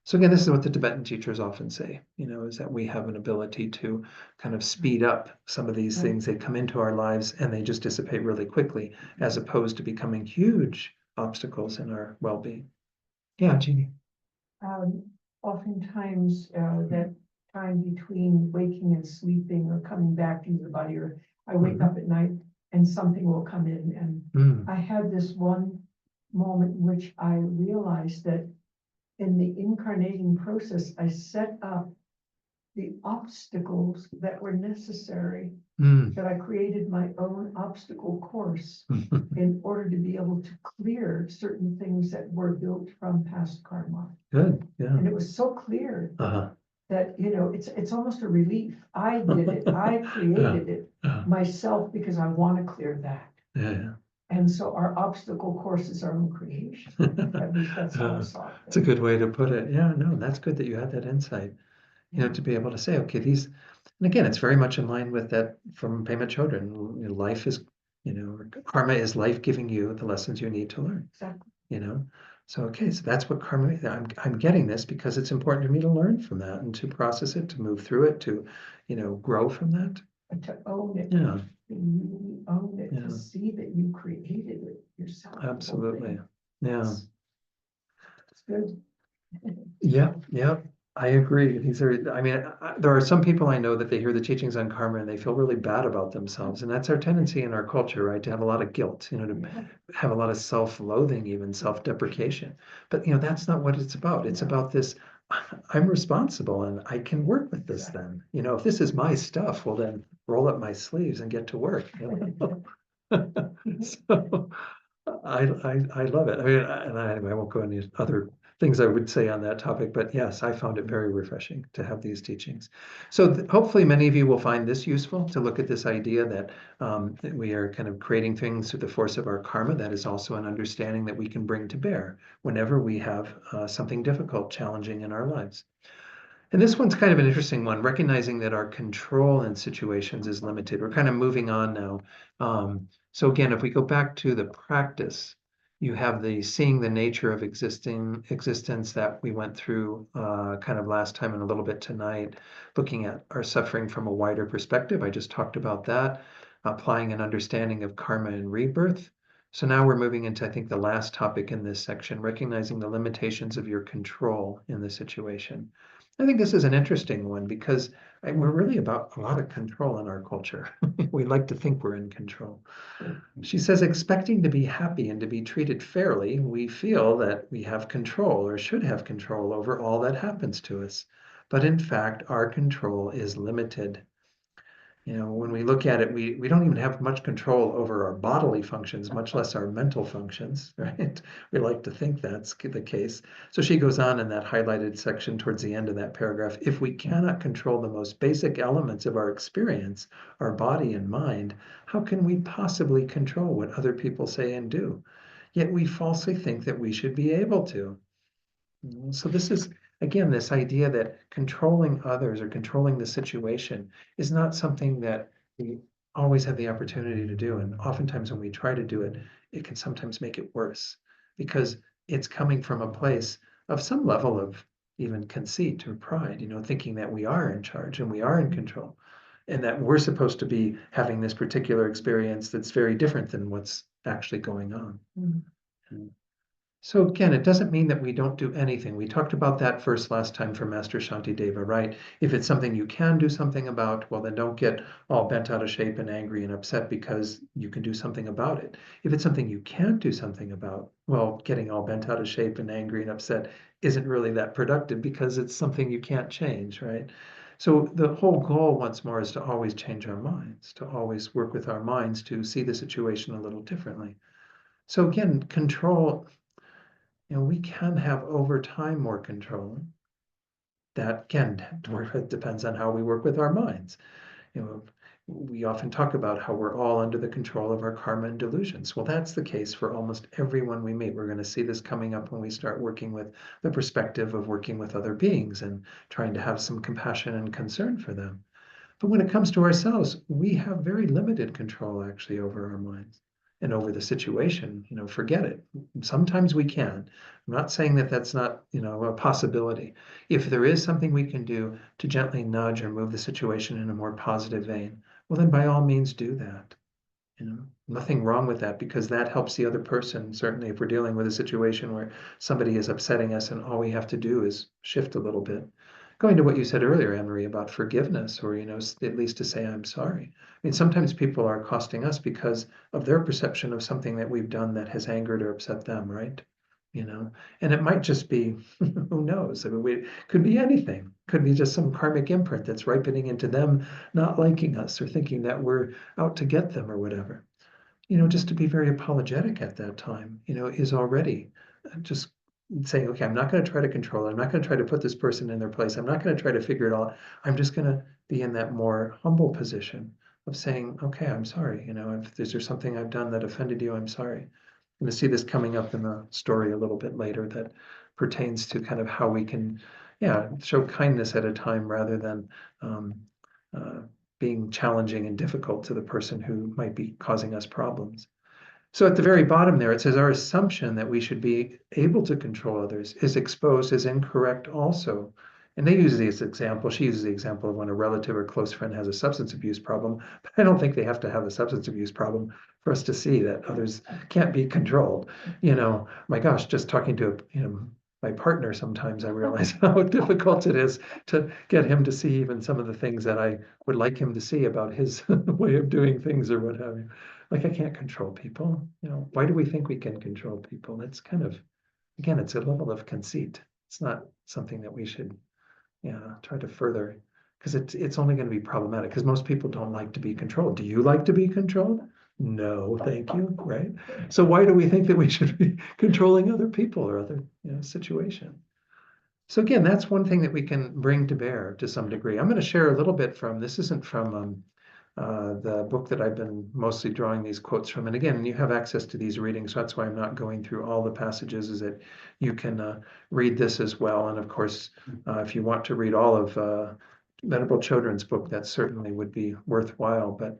So again, this is what the Tibetan teachers often say, is that we have an ability to kind of speed up some of these things. They come into our lives and they just dissipate really quickly, as opposed to becoming huge obstacles in our well-being. Yeah, Jeannie. Oftentimes, that time between waking and sleeping or coming back into the body, or I wake up at night and something will come in. And I had this one moment in which I realized that in the incarnating process, I set up the obstacles that were necessary, that I created my own obstacle course in order to be able to clear certain things that were built from past karma. Good, yeah. And it was so clear that, it's almost a relief. I did it. I created it myself because I want to clear that. Yeah. And so our obstacle course is our own creation. At least that's how I saw it. It's a good way to put it. Yeah, no, that's good that you had that insight, to be able to say, okay, these, and again, it's very much in line with that from Pema Chodron. Life is, karma is life giving you the lessons you need to learn. Exactly. So, okay, so that's what karma is. I'm getting this because it's important to me to learn from that and to process it, to move through it, to, grow from that. And to own it. Yeah. To really own it, Yeah. to see that you created it yourself. the whole Absolutely. thing. Yeah. It's good. Yeah. I agree. These are, I mean, there are some people I know that they hear the teachings on karma and they feel really bad about themselves. And that's our tendency in our culture, right? To have a lot of guilt, to have a lot of self-loathing, even self-deprecation. But, that's not what it's about. It's about this, I'm responsible and I can work with this then. If this is my stuff, well, then roll up my sleeves and get to work. So I love it. I mean, and I won't go into other things I would say on that topic, but yes, I found it very refreshing to have these teachings. So hopefully many of you will find this useful to look at this idea that we are kind of creating things through the force of our karma. That is also an understanding that we can bring to bear whenever we have something difficult, challenging in our lives. And this one's kind of an interesting one, recognizing that our control in situations is limited. We're kind of moving on now. So again, if we go back to the practice, you have the seeing the nature of existence that we went through kind of last time and a little bit tonight, looking at our suffering from a wider perspective. I just talked about that, applying an understanding of karma and rebirth. So now we're moving into, I think, the last topic in this section, recognizing the limitations of your control in the situation. I think this is an interesting one because we're really about a lot of control in our culture. We like to think we're in control. She says, expecting to be happy and to be treated fairly, we feel that we have control or should have control over all that happens to us. But in fact, our control is limited. When we look at it, we don't even have much control over our bodily functions, much less our mental functions, right? We like to think that's the case. So she goes on in that highlighted section towards the end of that paragraph. If we cannot control the most basic elements of our experience, our body and mind, how can we possibly control what other people say and do? Yet we falsely think that we should be able to. So this is, again, this idea that controlling others or controlling the situation is not something that we always have the opportunity to do. And oftentimes when we try to do it, it can sometimes make it worse because it's coming from a place of some level of even conceit or pride, thinking that we are in charge and we are in control and that we're supposed to be having this particular experience that's very different than what's actually going on. Mm. So again, it doesn't mean that we don't do anything. We talked about that first last time from Master Shantideva, right? If it's something you can do something about, well, then don't get all bent out of shape and angry and upset because you can do something about it. If it's something you can't do something about, well, getting all bent out of shape and angry and upset isn't really that productive because it's something you can't change, right? So the whole goal once more is to always change our minds, to always work with our minds to see the situation a little differently. So again, control, we can have over time more control. That can, it depends on how we work with our minds. We often talk about how we're all under the control of our karma and delusions. Well, that's the case for almost everyone we meet. We're going to see this coming up when we start working with the perspective of working with other beings and trying to have some compassion and concern for them. But when it comes to ourselves, we have very limited control actually over our minds and over the situation. Forget it. Sometimes we can. I'm not saying that that's not, a possibility. If there is something we can do to gently nudge or move the situation in a more positive vein, well, then by all means do that. Nothing wrong with that because that helps the other person. Certainly, if we're dealing with a situation where somebody is upsetting us and all we have to do is shift a little bit. Going to what you said earlier, Anne-Marie, about forgiveness, or, at least to say, I'm sorry. I mean, sometimes people are costing us because of their perception of something that we've done that has angered or upset them, right? And it might just be, who knows? I mean, it could be anything. Could be just some karmic imprint that's ripening into them not liking us or thinking that we're out to get them or whatever. Just to be very apologetic at that time, is already just saying, okay, I'm not going to try to control it. I'm not going to try to put this person in their place. I'm not going to try to figure it out. I'm just going to be in that more humble position of saying, okay, I'm sorry. If there's something I've done that offended you, I'm sorry. I'm going to see this coming up in the story a little bit later that pertains to kind of how we can, show kindness at a time rather than uh, being challenging and difficult to the person who might be causing us problems. So at the very bottom there, it says our assumption that we should be able to control others is exposed as incorrect also. And they use this example. She uses the example of when a relative or close friend has a substance abuse problem. But I don't think they have to have a substance abuse problem for us to see that others can't be controlled. My gosh, just talking to my partner, sometimes I realize how difficult it is to get him to see even some of the things that I would like him to see about his way of doing things or what have you. Like, I can't control people. Why do we think we can control people? It's kind of, again, it's a level of conceit. It's not something that we should, try to further, because it's only going to be problematic, because most people don't like to be controlled. Do you like to be controlled? No, thank you, right? So why do we think that we should be controlling other people or other, situation? So again, that's one thing that we can bring to bear to some degree. I'm going to share a little bit from, this isn't from the book that I've been mostly drawing these quotes from. And again, you have access to these readings, so that's why I'm not going through all the passages, is that you can read this as well. And of course, if you want to read all of Venerable Children's book, that certainly would be worthwhile. But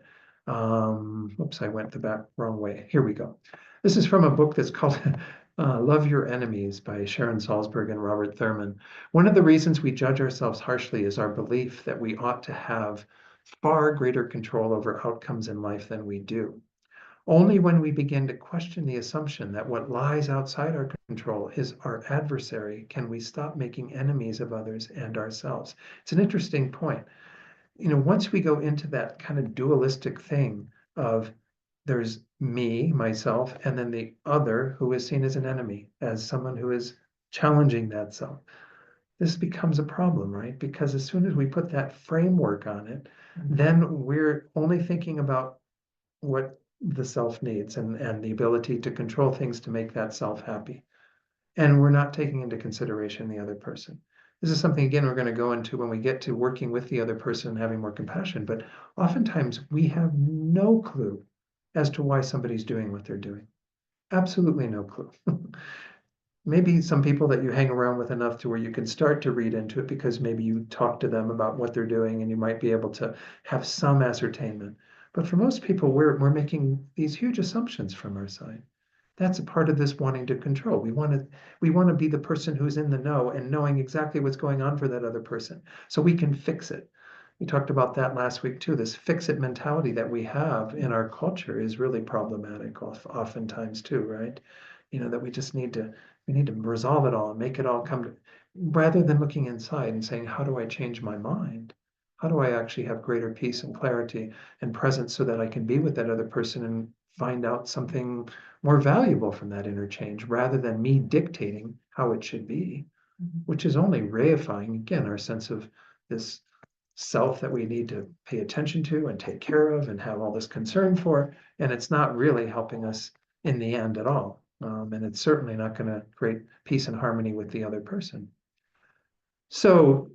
oops, I went the wrong way. Here we go. This is from a book that's called Love Your Enemies by Sharon Salzberg and Robert Thurman. One of the reasons we judge ourselves harshly is our belief that we ought to have far greater control over outcomes in life than we do. Only when we begin to question the assumption that what lies outside our control is our adversary can we stop making enemies of others and ourselves. It's an interesting point. Once we go into that kind of dualistic thing of there's me, myself, and then the other who is seen as an enemy, as someone who is challenging that self, this becomes a problem, right? Because as soon as we put that framework on it, then we're only thinking about what the self needs and the ability to control things to make that self happy. And we're not taking into consideration the other person. This is something, again, we're going to go into when we get to working with the other person and having more compassion. But oftentimes we have no clue as to why somebody's doing what they're doing. Absolutely no clue. Maybe some people that you hang around with enough to where you can start to read into it because maybe you talk to them about what they're doing and you might be able to have some ascertainment. But for most people, we're making these huge assumptions from our side. That's a part of this wanting to control. We want to be the person who's in the know and knowing exactly what's going on for that other person so we can fix it. We talked about that last week too. This fix it mentality that we have in our culture is really problematic oftentimes too, right? That we just need to resolve it all and make it all come to, rather than looking inside and saying, how do I change my mind? How do I actually have greater peace and clarity and presence so that I can be with that other person and find out something more valuable from that interchange rather than me dictating how it should be, which is only reifying, again, our sense of this self that we need to pay attention to and take care of and have all this concern for. And it's not really helping us in the end at all. And it's certainly not going to create peace and harmony with the other person. So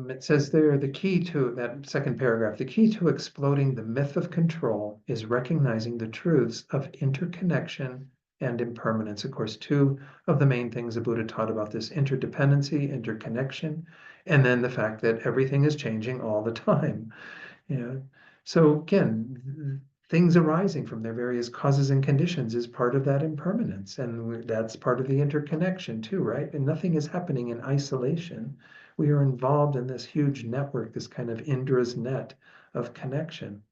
it says there, the key to that second paragraph, the key to exploding the myth of control is recognizing the truths of interconnection and impermanence. Of course, two of the main things the Buddha taught about this: interdependency, interconnection, and then the fact that everything is changing all the time. So again, things arising from their various causes and conditions is part of that impermanence. And that's part of the interconnection too, right? And nothing is happening in isolation. We are involved in this huge network, this kind of Indra's net of connection.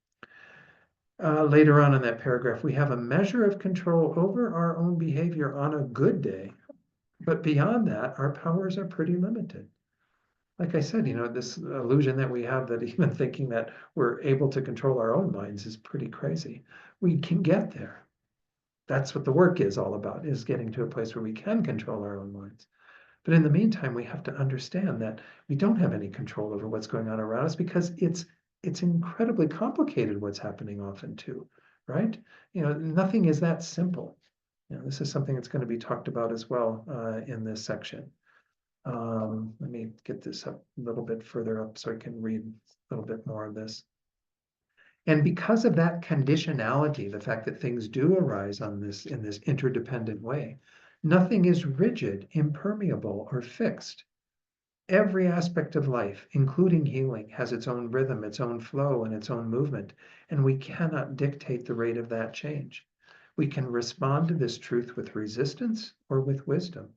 Later on in that paragraph, we have a measure of control over our own behavior on a good day. But beyond that, our powers are pretty limited. Like I said, this illusion that we have that even thinking that we're able to control our own minds is pretty crazy. We can get there. That's what the work is all about, is getting to a place where we can control our own minds. But in the meantime, we have to understand that we don't have any control over what's going on around us because it's incredibly complicated what's happening often too, right? Nothing is that simple. This is something that's going to be talked about as well in this section. Let me get this up a little bit further up so I can read a little bit more of this. And because of that conditionality, the fact that things do arise in this interdependent way, nothing is rigid, impermeable, or fixed. Every aspect of life, including healing, has its own rhythm, its own flow, and its own movement, and we cannot dictate the rate of that change. We can respond to this truth with resistance or with wisdom.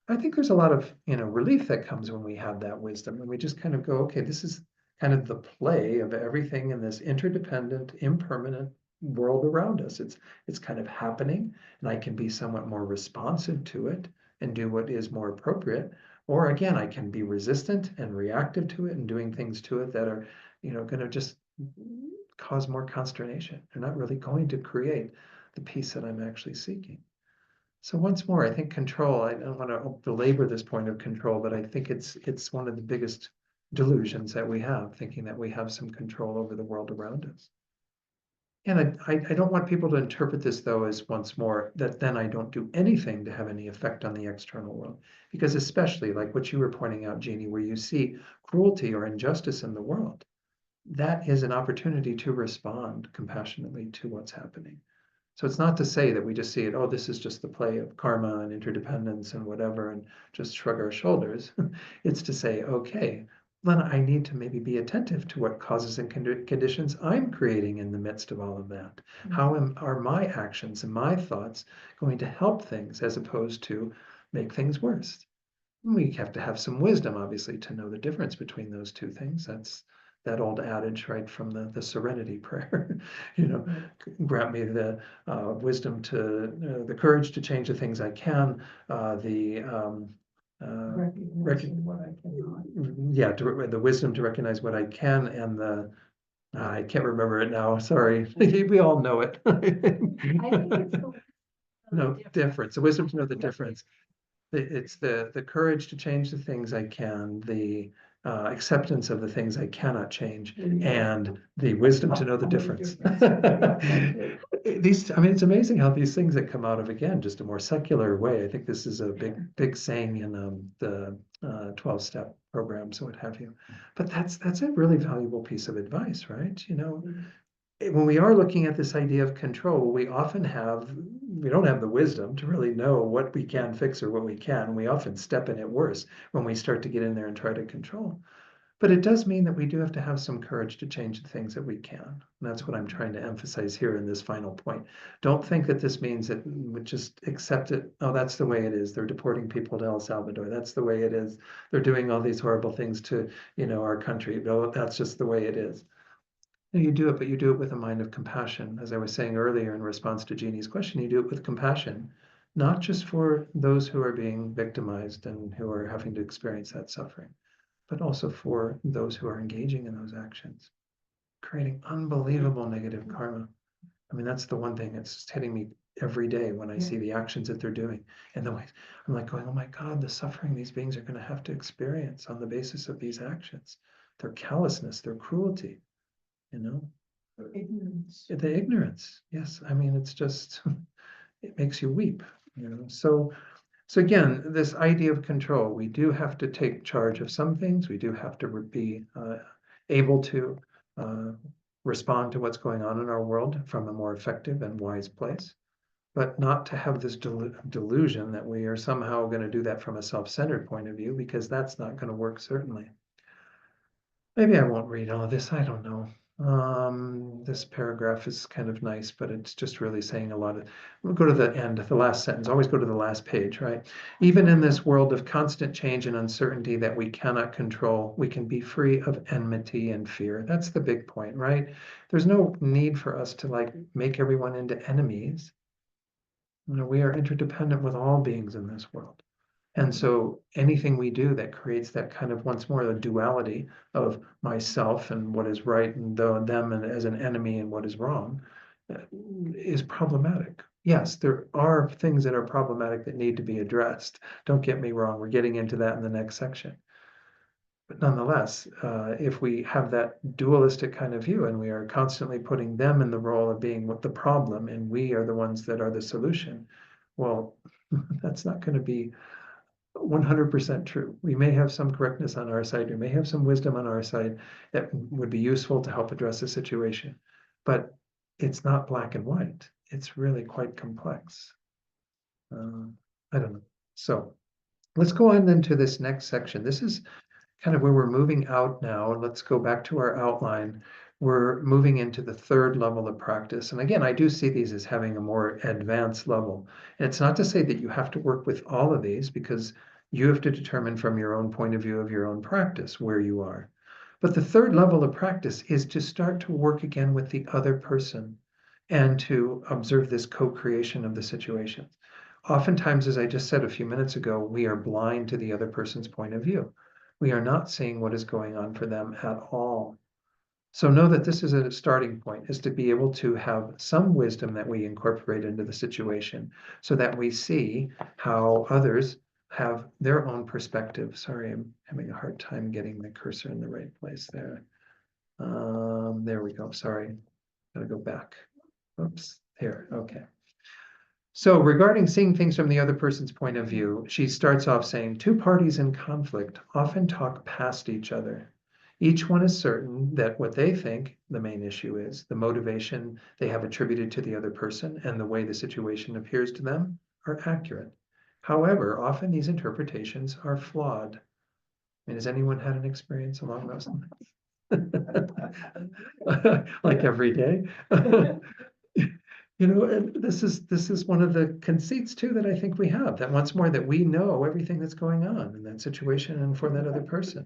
I think there's a lot of relief that comes when we have that wisdom and we just kind of go, okay, this is kind of the play of everything in this interdependent, impermanent world around us. It's kind of happening, and I can be somewhat more responsive to it and do what is more appropriate. Or again, I can be resistant and reactive to it and doing things to it that are, going to just cause more consternation. They're not really going to create the peace that I'm actually seeking. So once more, I think control, I don't want to belabor this point of control, but I think it's one of the biggest delusions that we have, thinking that we have some control over the world around us. And I don't want people to interpret this, though, as once more that then I don't do anything to have any effect on the external world. Because especially like what you were pointing out, Jeannie, where you see cruelty or injustice in the world, that is an opportunity to respond compassionately to what's happening. So it's not to say that we just see it, oh, this is just the play of karma and interdependence and whatever, and just shrug our shoulders. It's to say, okay, then I need to maybe be attentive to what causes and conditions I'm creating in the midst of all of that. How are my actions and my thoughts going to help things as opposed to make things worse? We have to have some wisdom, obviously, to know the difference between those two things. That's that old adage, right, from the Serenity Prayer. Grant me the wisdom the courage to change the things I can, Recognizing what I cannot. the wisdom to recognize what I can, and I can't remember it now. Sorry, we all know it. I think it's the. No, difference. The wisdom to know the difference. It's the courage to change the things I can, the acceptance of the things I cannot change, and the wisdom to know the difference. It's amazing how these things that come out of, again, just a more secular way. I think this is a big saying in the 12-step programs and what have you. But that's a really valuable piece of advice, right? When we are looking at this idea of control, we don't have the wisdom to really know what we can fix or what we can. We often step in it worse when we start to get in there and try to control. But it does mean that we do have to have some courage to change the things that we can. And that's what I'm trying to emphasize here in this final point. Don't think that this means that we just accept it. Oh, that's the way it is. They're deporting people to El Salvador. That's the way it is. They're doing all these horrible things to, our country. No, that's just the way it is. No, you do it, but you do it with a mind of compassion. As I was saying earlier in response to Jeannie's question, you do it with compassion, not just for those who are being victimized and who are having to experience that suffering, but also for those who are engaging in those actions, creating unbelievable negative karma. I mean, that's the one thing that's hitting me every day when I see the actions that they're doing. And then I'm like going, oh my God, the suffering these beings are going to have to experience on the basis of these actions, their callousness, their cruelty. Ignorance. The ignorance. Yes. I mean, it's just, it makes you weep, So again, this idea of control, we do have to take charge of some things. We do have to be able to respond to what's going on in our world from a more effective and wise place, but not to have this delusion that we are somehow going to do that from a self-centered point of view, because that's not going to work, certainly. Maybe I won't read all of this. I don't know. This paragraph is kind of nice, but it's just really saying a lot of, we'll go to the end, the last sentence, always go to the last page, right? Even in this world of constant change and uncertainty that we cannot control, we can be free of enmity and fear. That's the big point, right? There's no need for us to make everyone into enemies. We are interdependent with all beings in this world. And so anything we do that creates that kind of, once more, the duality of myself and what is right and them and as an enemy and what is wrong is problematic. Yes, there are things that are problematic that need to be addressed. Don't get me wrong. We're getting into that in the next section. But nonetheless, if we have that dualistic kind of view and we are constantly putting them in the role of being the problem and we are the ones that are the solution, well, that's not going to be 100% true. We may have some correctness on our side. We may have some wisdom on our side that would be useful to help address the situation, but it's not black and white. It's really quite complex. I don't know. So let's go on then to this next section. This is kind of where we're moving out now. Let's go back to our outline. We're moving into the third level of practice. And again, I do see these as having a more advanced level. And it's not to say that you have to work with all of these, because you have to determine from your own point of view of your own practice where you are. But the third level of practice is to start to work again with the other person and to observe this co-creation of the situations. Oftentimes, as I just said a few minutes ago, we are blind to the other person's point of view. We are not seeing what is going on for them at all. So know that this is a starting point, is to be able to have some wisdom that we incorporate into the situation so that we see how others have their own perspective. Sorry, I'm having a hard time getting my cursor in the right place there. There we go. Sorry, gotta go back. Oops, here, okay. So regarding seeing things from the other person's point of view, she starts off saying, two parties in conflict often talk past each other. Each one is certain that what they think the main issue is, the motivation they have attributed to the other person, and the way the situation appears to them are accurate. However, often these interpretations are flawed. I mean, has anyone had an experience along those lines? Like every day? You know, and this is one of the conceits too that I think we have, that once more that we know everything that's going on in that situation and for that other person.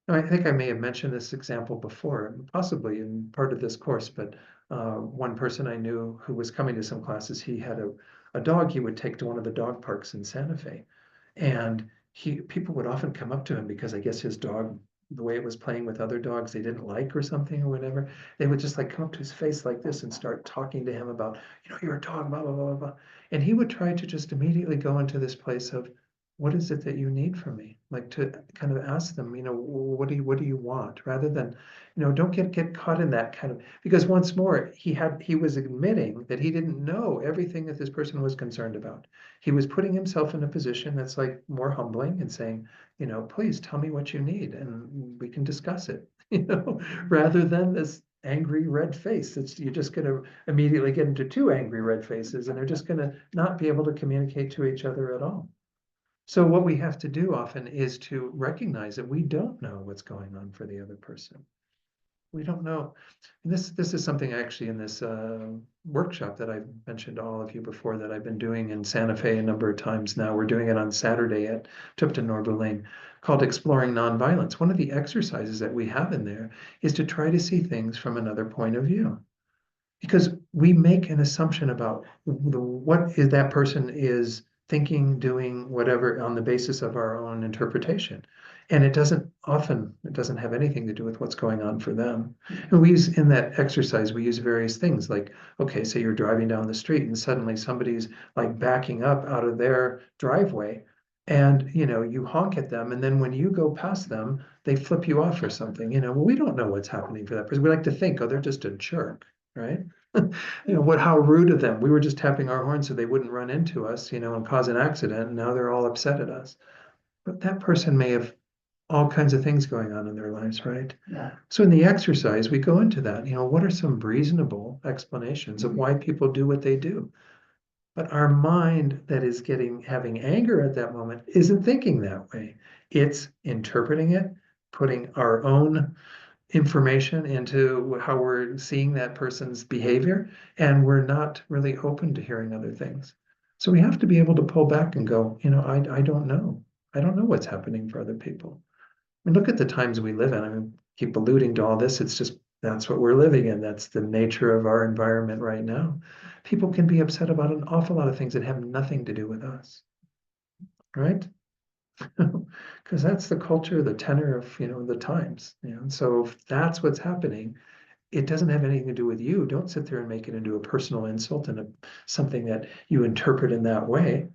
Now, I think I may have mentioned this example before, possibly in part of this course, but one person I knew who was coming to some classes, he had a dog he would take to one of the dog parks in Santa Fe. And people would often come up to him because I guess his dog, the way it was playing with other dogs, they didn't like or something or whatever. They would just like come up to his face like this and start talking to him about, you know, you're a dog, blah, blah, blah, blah, blah. And he would try to just immediately go into this place of, what is it that you need from me? Like to kind of ask them, you know, what do you want? Rather than, you know, don't get caught in that kind of, because once more, he was admitting that he didn't know everything that this person was concerned about. He was putting himself in a position that's like more humbling and saying, you know, please tell me what you need and we can discuss it, you know, rather than this angry red face. You're just going to immediately get into two angry red faces and they're just going to not be able to communicate to each other at all. So what we have to do often is to recognize that we don't know what's going on for the other person. We don't know. And this is something actually in this workshop that I've mentioned to all of you before that I've been doing in Santa Fe a number of times now. We're doing it on Saturday at Tupton Norbu Lane called Exploring Nonviolence. One of the exercises that we have in there is to try to see things from another point of view. Because we make an assumption about what is that person is thinking, doing, whatever, on the basis of our own interpretation. And it doesn't have anything to do with what's going on for them. And we use in that exercise, we use various things like, okay, say you're driving down the street and suddenly somebody's like backing up out of their driveway and, you know, you honk at them. And then when you go past them, they flip you off or something, you know, well, we don't know what's happening for that person. We like to think, oh, they're just a jerk, right? You know, how rude of them. We were just tapping our horn so they wouldn't run into us, you know, and cause an accident. And now they're all upset at us. But that person may have all kinds of things going on in their lives, right? Yeah. So in the exercise, we go into that, you know, what are some reasonable explanations of why people do what they do? But our mind that is having anger at that moment isn't thinking that way. It's interpreting it, putting our own information into how we're seeing that person's behavior, and we're not really open to hearing other things. So we have to be able to pull back and go, you know, I don't know. I don't know what's happening for other people. I mean, look at the times we live in. I mean, keep alluding to all this. It's just, that's what we're living in. That's the nature of our environment right now. People can be upset about an awful lot of things that have nothing to do with us, right? Because that's the culture, the tenor of, you know, the times. You know? And so if that's what's happening, it doesn't have anything to do with you. Don't sit there and make it into a personal insult and something that you interpret in that way.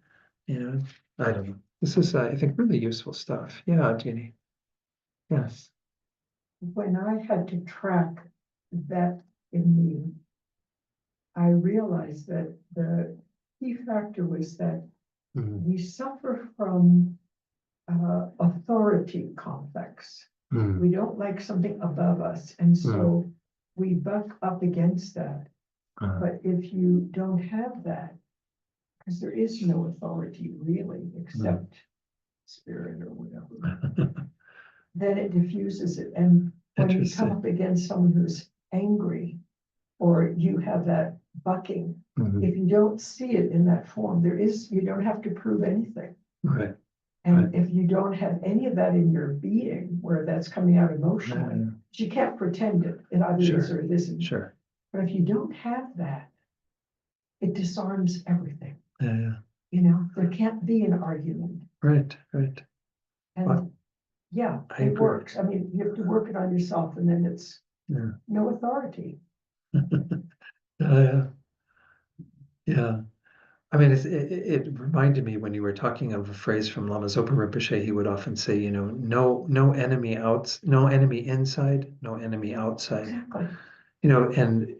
You know, I don't know. This is, I think, really useful stuff. Yeah, Jeannie. Yes. When I had to track that in me, I realized that the key factor was that we suffer from authority complex. We don't like something above us, and so we buck up against that. But if you don't have that, because there is no authority really, except spirit or whatever, then it diffuses it. And when you come up against someone who's angry, or you have that bucking, if you don't see it in that form, you don't have to prove anything. Right. And if you don't have any of that in your being, where that's coming out emotionally, you can't pretend it either is or it isn't. Sure. But if you don't have that, it disarms everything. Yeah, There can't be an argument. right, right. Wow. And yeah, I it agree. works. I mean, you have to work it on yourself and then it's Yeah. no authority. Yeah, yeah. I mean, it reminded me when you were talking of a phrase from Lama Zopa Rinpoche, he would often say, no enemy no enemy inside, no enemy outside. Exactly. And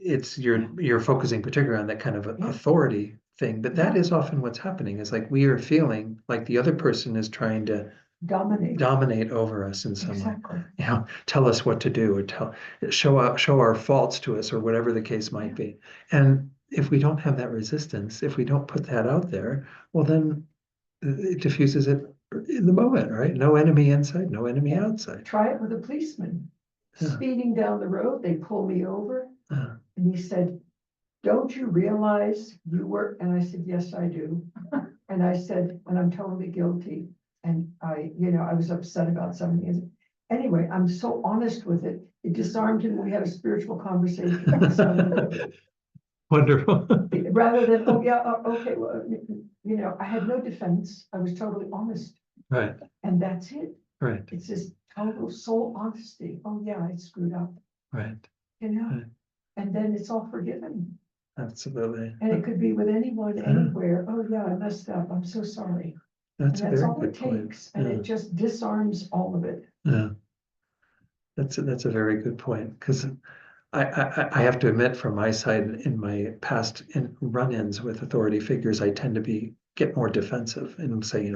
you're focusing particularly on that kind of Yeah. authority thing, but that Yeah. is often what's happening, is like we are feeling like the other person is trying to Dominate. over us in some way. Exactly. Tell us what to do, or show our faults to us, or whatever the case might be. And if we don't have that resistance, if we don't put that out there, well, then it diffuses it in the moment, right? No enemy inside, no enemy Yeah. outside. Try it with a policeman. Yeah. Speeding down the road, they pull me over Uh, and he said, "Don't you realize you were," and I said, "Yes, I do." And I said, "And I'm totally guilty." And I was upset about something. Anyway, I'm so honest with it. It disarmed him. We had a spiritual conversation. Wonderful. Rather than, oh yeah, okay, well, I had no defense. I was totally honest. Right, And that's it. right, It's this total soul honesty. Oh yeah, I screwed up, right. Right. And then it's all forgiven. Absolutely. And it could be with anyone, anywhere. Oh yeah, I messed up. I'm so sorry. That's And a that's very all good it point. takes. And it just disarms all of it. Yeah. That's a very good point, because I have to admit, from my side, in my past run-ins with authority figures, I tend to get more defensive and say,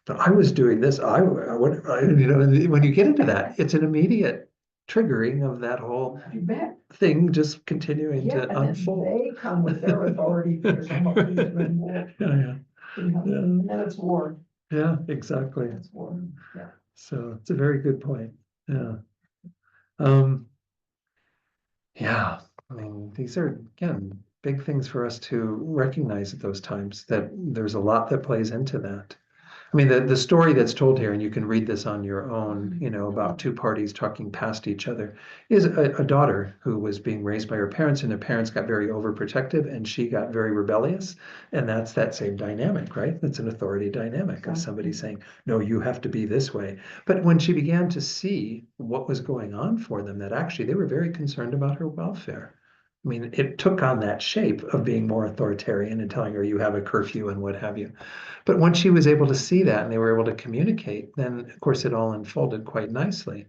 but I was doing this. And when you get into that, it's an immediate triggering of that whole You bet. thing just continuing Yeah, to and then unfold. they come with their authority figures. I'm a policeman, war. Yeah, And then it's war. yeah, exactly. It's war. Yeah. So it's a very good point. Yeah. Um, yeah, I mean, these are, again, big things for us to recognize at those times, that there's a lot that plays into that. I mean, the story that's told here, and you can read this on your own, about two parties talking past each other, is a daughter who was being raised by her parents, and her parents got very overprotective, and she got very rebellious. And that's that same dynamic, right? That's an authority dynamic of somebody saying, no, you have to be this way. But when she began to see what was going on for them, that actually they were very concerned about her welfare. I mean, it took on that shape of being more authoritarian and telling her you have a curfew and what have you. But once she was able to see that and they were able to communicate, then of course it all unfolded quite nicely.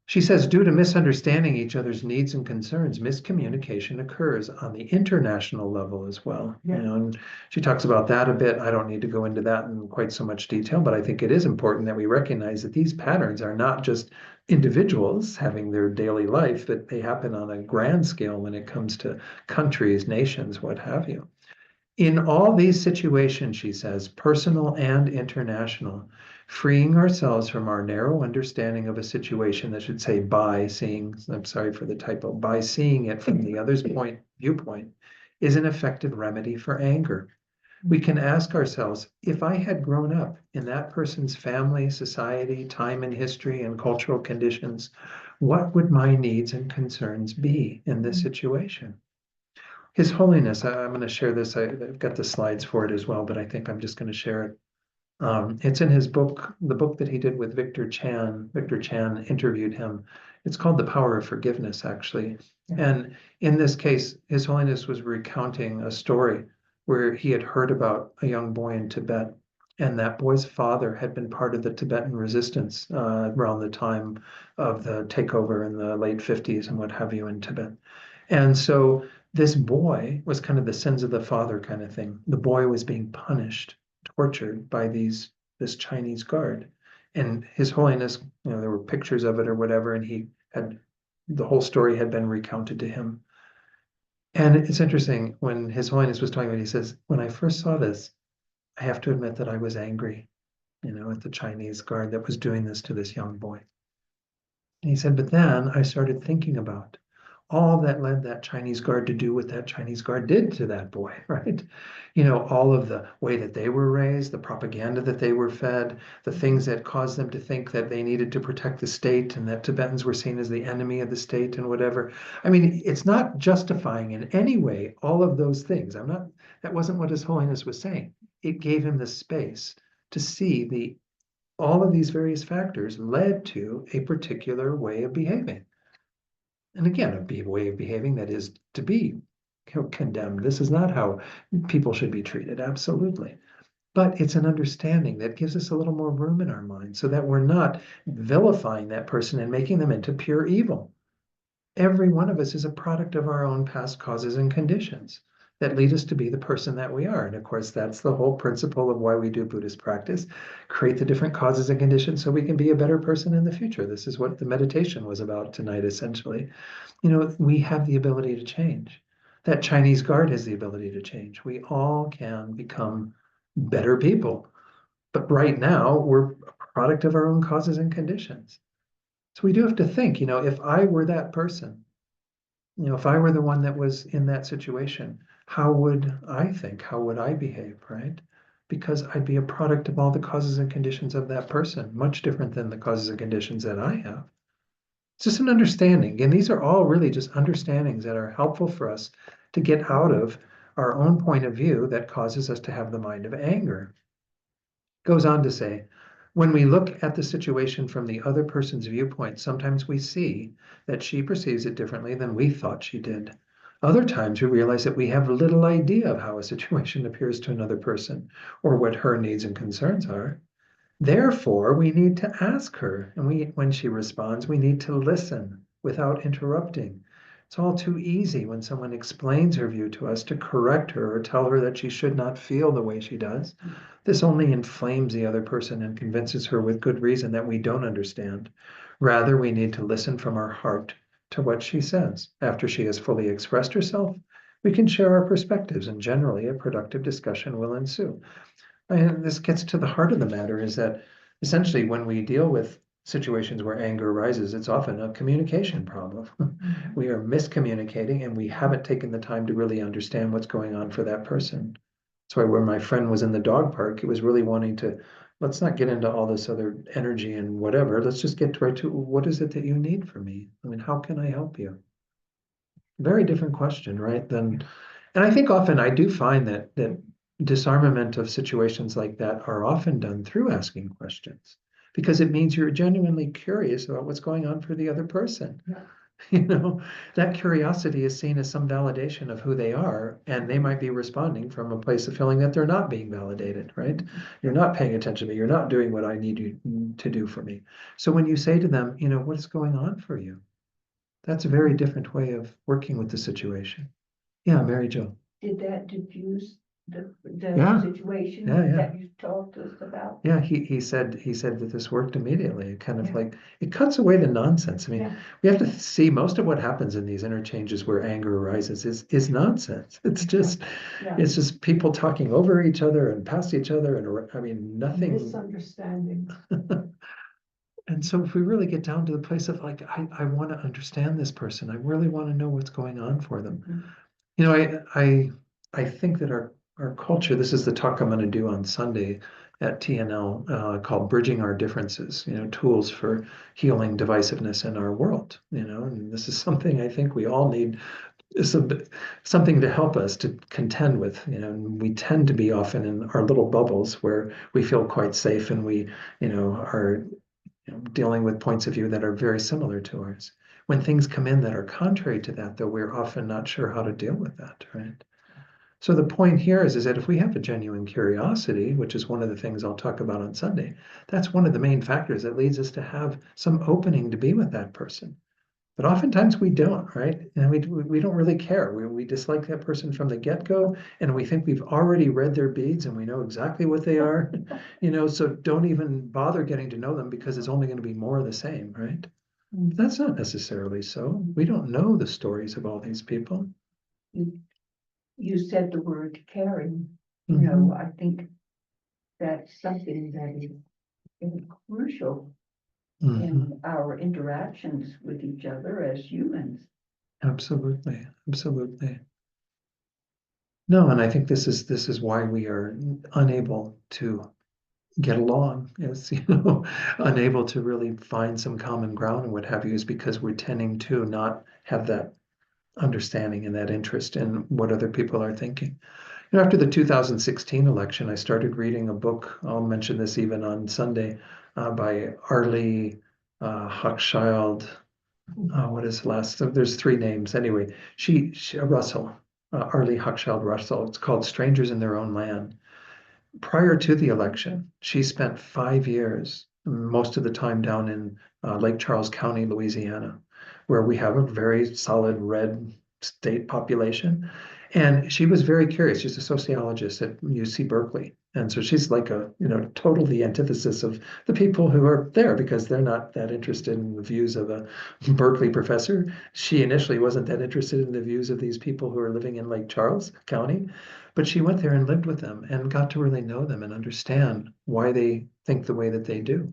She says, due to misunderstanding each other's needs and concerns, miscommunication occurs on the international level as well. Yeah. And she talks about that a bit. I don't need to go into that in quite so much detail, but I think it is important that we recognize that these patterns are not just individuals having their daily life, but they happen on a grand scale when it comes to countries, nations, what have you. In all these situations, she says, personal and international, freeing ourselves from our narrow understanding of a situation, that should say by seeing, I'm sorry for the typo, by seeing it from the other's viewpoint, is an effective remedy for anger. We can ask ourselves, if I had grown up in that person's family, society, time in history, and cultural conditions, what would my needs and concerns be in this situation? His Holiness, I'm going to share this. I've got the slides for it as well, but I think I'm just going to share it. It's in his book, the book that he did with Victor Chan. Victor Chan interviewed him. It's called The Power of Forgiveness, actually. And in this case, His Holiness was recounting a story where he had heard about a young boy in Tibet, and that boy's father had been part of the Tibetan resistance around the time of the takeover in the late 50s and what have you in Tibet. And so this boy was kind of the sins of the father kind of thing. The boy was being punished, tortured by this Chinese guard. And His Holiness, there were pictures of it or whatever, and the whole story had been recounted to him. And it's interesting, when His Holiness was talking about it, he says, when I first saw this, I have to admit that I was angry, at the Chinese guard that was doing this to this young boy. And he said, but then I started thinking about, all that led that Chinese guard to do what that Chinese guard did to that boy, right? You know, all of the way that they were raised, the propaganda that they were fed, the things that caused them to think that they needed to protect the state and that Tibetans were seen as the enemy of the state and whatever. I mean, it's not justifying in any way all of those things. That wasn't what His Holiness was saying. It gave him the space to see all of these various factors led to a particular way of behaving. And again, a way of behaving that is to be condemned. This is not how people should be treated, absolutely. But it's an understanding that gives us a little more room in our mind so that we're not vilifying that person and making them into pure evil. Every one of us is a product of our own past causes and conditions that lead us to be the person that we are. And of course, that's the whole principle of why we do Buddhist practice, create the different causes and conditions so we can be a better person in the future. This is what the meditation was about tonight, essentially. You know, we have the ability to change. That Chinese guard has the ability to change. We all can become better people. But right now, we're a product of our own causes and conditions. So we do have to think, you know, if I were that person, you know, if I were the one that was in that situation, how would I think? How would I behave, right? Because I'd be a product of all the causes and conditions of that person, much different than the causes and conditions that I have. It's just an understanding. And these are all really just understandings that are helpful for us to get out of our own point of view that causes us to have the mind of anger. Goes on to say, when we look at the situation from the other person's viewpoint, sometimes we see that she perceives it differently than we thought she did. Other times we realize that we have little idea of how a situation appears to another person or what her needs and concerns are. Therefore, we need to ask her, and when she responds, we need to listen without interrupting. It's all too easy when someone explains her view to us to correct her or tell her that she should not feel the way she does. This only inflames the other person and convinces her with good reason that we don't understand. Rather, we need to listen from our heart to what she says. After she has fully expressed herself, we can share our perspectives, and generally a productive discussion will ensue. And this gets to the heart of the matter is that essentially when we deal with situations where anger arises, it's often a communication problem. We are miscommunicating and we haven't taken the time to really understand what's going on for that person. That's why when my friend was in the dog park, he was really wanting to, let's not get into all this other energy and whatever. Let's just get right to what is it that you need from me? I mean, how can I help you? Very different question, right? And I think often I do find that disarmament of situations like that are often done through asking questions because it means you're genuinely curious about what's going on for the other person. Yeah. You know, that curiosity is seen as some validation of who they are, and they might be responding from a place of feeling that they're not being validated, right? You're not paying attention to me. You're not doing what I need you to do for me. So when you say to them, you know, what is going on for you? That's a very different way of working with the situation. Yeah, Mary Jo. Did that diffuse the Yeah. situation Yeah. that you talked to us about? Yeah, he said that this worked immediately. It kind of like it cuts away the nonsense. I mean, we have to see most of what happens in these interchanges where anger arises is nonsense. It's just people talking over each other and past each other, and I mean nothing. Misunderstanding. And so if we really get down to the place of like, I want to understand this person, I really want to know what's going on for them. You know, I think that our culture, this is the talk I'm going to do on Sunday at TNL, called Bridging Our Differences, you know, tools for healing divisiveness in our world, you know, and this is something I think we all need something to help us to contend with, you know, and we tend to be often in our little bubbles where we feel quite safe and we, you know, are dealing with points of view that are very similar to ours. When things come in that are contrary to that, though, we're often not sure how to deal with that, right? So the point here is that if we have a genuine curiosity, which is one of the things I'll talk about on Sunday, that's one of the main factors that leads us to have some opening to be with that person. But oftentimes we don't, right? And we don't really care. We dislike that person from the get-go, and we think we've already read their beads and we know exactly what they are, you know, so don't even bother getting to know them because it's only going to be more of the same, right? But that's not necessarily so. We don't know the stories of all these people. You said the word caring. You know, I think that's something that is crucial in our interactions with each other as humans. Absolutely, absolutely. No, and I think this is why we are unable to get along, is, unable to really find some common ground and what have you, is because we're tending to not have that understanding and that interest in what other people are thinking. After the 2016 election, I started reading a book. I'll mention this even on Sunday, by Arlie Hochschild. What is the last? There's three names. Anyway, she Russell, Arlie Hochschild Russell. It's called Strangers in Their Own Land. Prior to the election, she spent 5 years, most of the time down in Lake Charles County, Louisiana, where we have a very solid red state population. And she was very curious. She's a sociologist at UC Berkeley. And so she's like total the antithesis of the people who are there because they're not that interested in the views of a Berkeley professor. She initially wasn't that interested in the views of these people who are living in Lake Charles County. But she went there and lived with them and got to really know them and understand why they think the way that they do.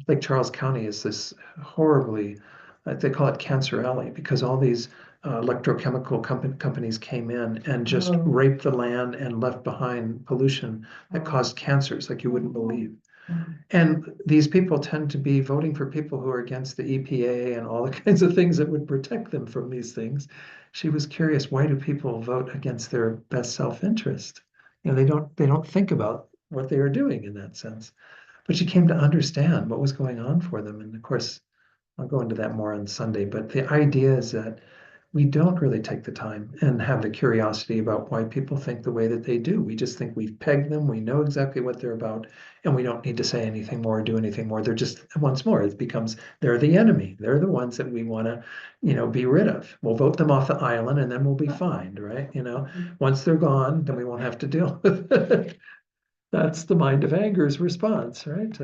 Lake Charles County is this horribly, they call it Cancer Alley, because all these electrochemical companies came in and just raped the land and left behind pollution that caused cancers like you wouldn't believe. And these people tend to be voting for people who are against the EPA and all the kinds of things that would protect them from these things. She was curious, why do people vote against their best self-interest? They don't think about what they are doing in that sense. But she came to understand what was going on for them. And of course, I'll go into that more on Sunday, but the idea is that we don't really take the time and have the curiosity about why people think the way that they do. We just think we've pegged them, we know exactly what they're about, and we don't need to say anything more, do anything more. They're just, once more, it becomes they're the enemy. They're the ones that we want to, be rid of. We'll vote them off the island and then we'll be fine, right? Once they're gone, then we won't have to deal with it. That's the mind of anger's response, right?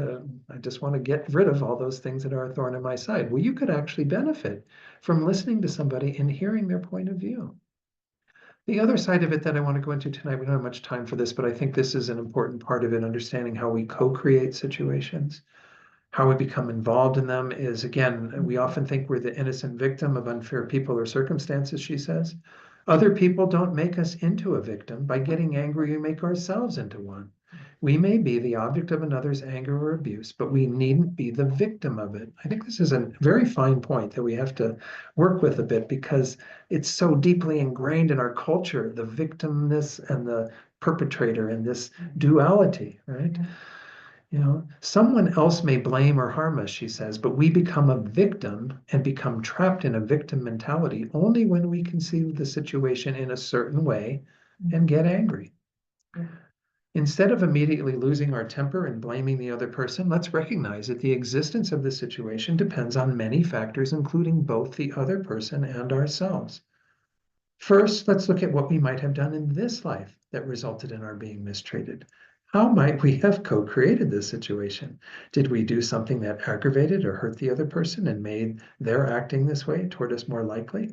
I just want to get rid of all those things that are a thorn in my side. Well, you could actually benefit from listening to somebody and hearing their point of view. The other side of it that I want to go into tonight, we don't have much time for this, but I think this is an important part of it, understanding how we co-create situations. How we become involved in them is, again, we often think we're the innocent victim of unfair people or circumstances, she says. Other people don't make us into a victim. By getting angry, we make ourselves into one. We may be the object of another's anger or abuse, but we needn't be the victim of it. I think this is a very fine point that we have to work with a bit because it's so deeply ingrained in our culture, the victimness and the perpetrator and this duality, right? Someone else may blame or harm us, she says, but we become a victim and become trapped in a victim mentality only when we conceive the situation in a certain way and get angry. Instead of immediately losing our temper and blaming the other person, let's recognize that the existence of the situation depends on many factors, including both the other person and ourselves. First, let's look at what we might have done in this life that resulted in our being mistreated. How might we have co-created this situation? Did we do something that aggravated or hurt the other person and made their acting this way toward us more likely?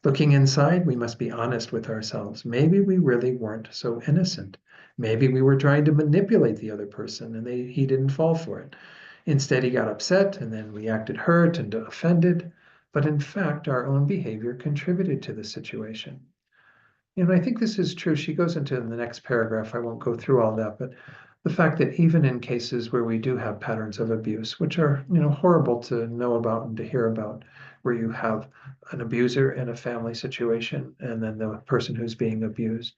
Looking inside, we must be honest with ourselves. Maybe we really weren't so innocent. Maybe we were trying to manipulate the other person and he didn't fall for it. Instead, he got upset and then we acted hurt and offended. But in fact, our own behavior contributed to the situation. I think this is true. She goes into in the next paragraph. I won't go through all that, but the fact that even in cases where we do have patterns of abuse, which are, horrible to know about and to hear about, where you have an abuser in a family situation and then the person who's being abused,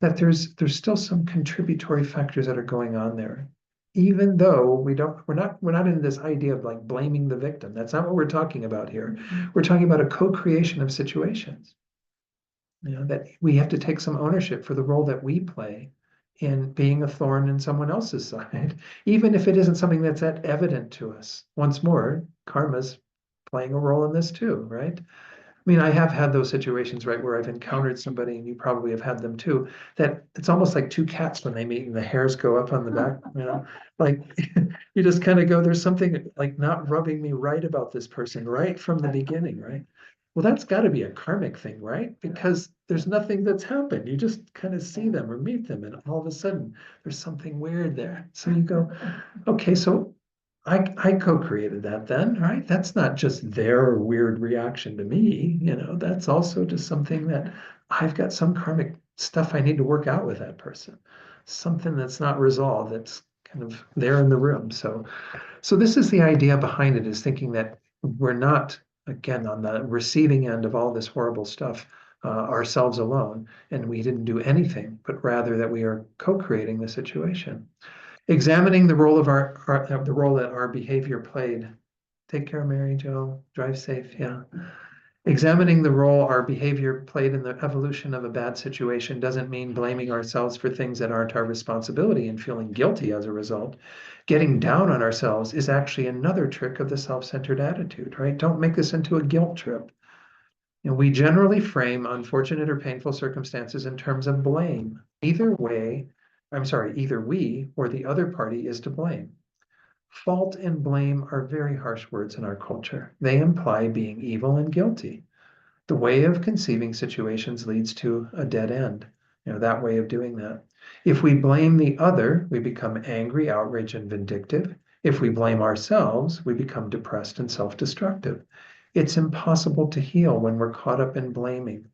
that there's still some contributory factors that are going on there. Even though we're not in this idea of like blaming the victim. That's not what we're talking about here. We're talking about a co-creation of situations. That we have to take some ownership for the role that we play in being a thorn in someone else's side, even if it isn't something that's that evident to us. Once more, karma's playing a role in this too, right? I mean, I have had those situations, right, where I've encountered somebody, and you probably have had them too, that it's almost like two cats when they meet and the hairs go up on the back, like you just kind of go, there's something like not rubbing me right about this person right from the beginning, right? Well, that's got to be a karmic thing, right? Because there's nothing that's happened. You just kind of see them or meet them, and all of a sudden there's something weird there. So you go, okay, so I co-created that then, right? That's not just their weird reaction to me, that's also just something that I've got some karmic stuff I need to work out with that person. Something that's not resolved, that's kind of there in the room. So this is the idea behind it, is thinking that we're not, again, on the receiving end of all this horrible stuff, ourselves alone, and we didn't do anything, but rather that we are co-creating the situation. Examining the role of the role that our behavior played. Take care, Mary Jo. Drive safe. Yeah. Examining the role our behavior played in the evolution of a bad situation doesn't mean blaming ourselves for things that aren't our responsibility and feeling guilty as a result. Getting down on ourselves is actually another trick of the self-centered attitude, right? Don't make this into a guilt trip. We generally frame unfortunate or painful circumstances in terms of blame. Either way, either we or the other party is to blame. Fault and blame are very harsh words in our culture. They imply being evil and guilty. The way of conceiving situations leads to a dead end. That way of doing that. If we blame the other, we become angry, outraged, and vindictive. If we blame ourselves, we become depressed and self-destructive. It's impossible to heal when we're caught up in blaming.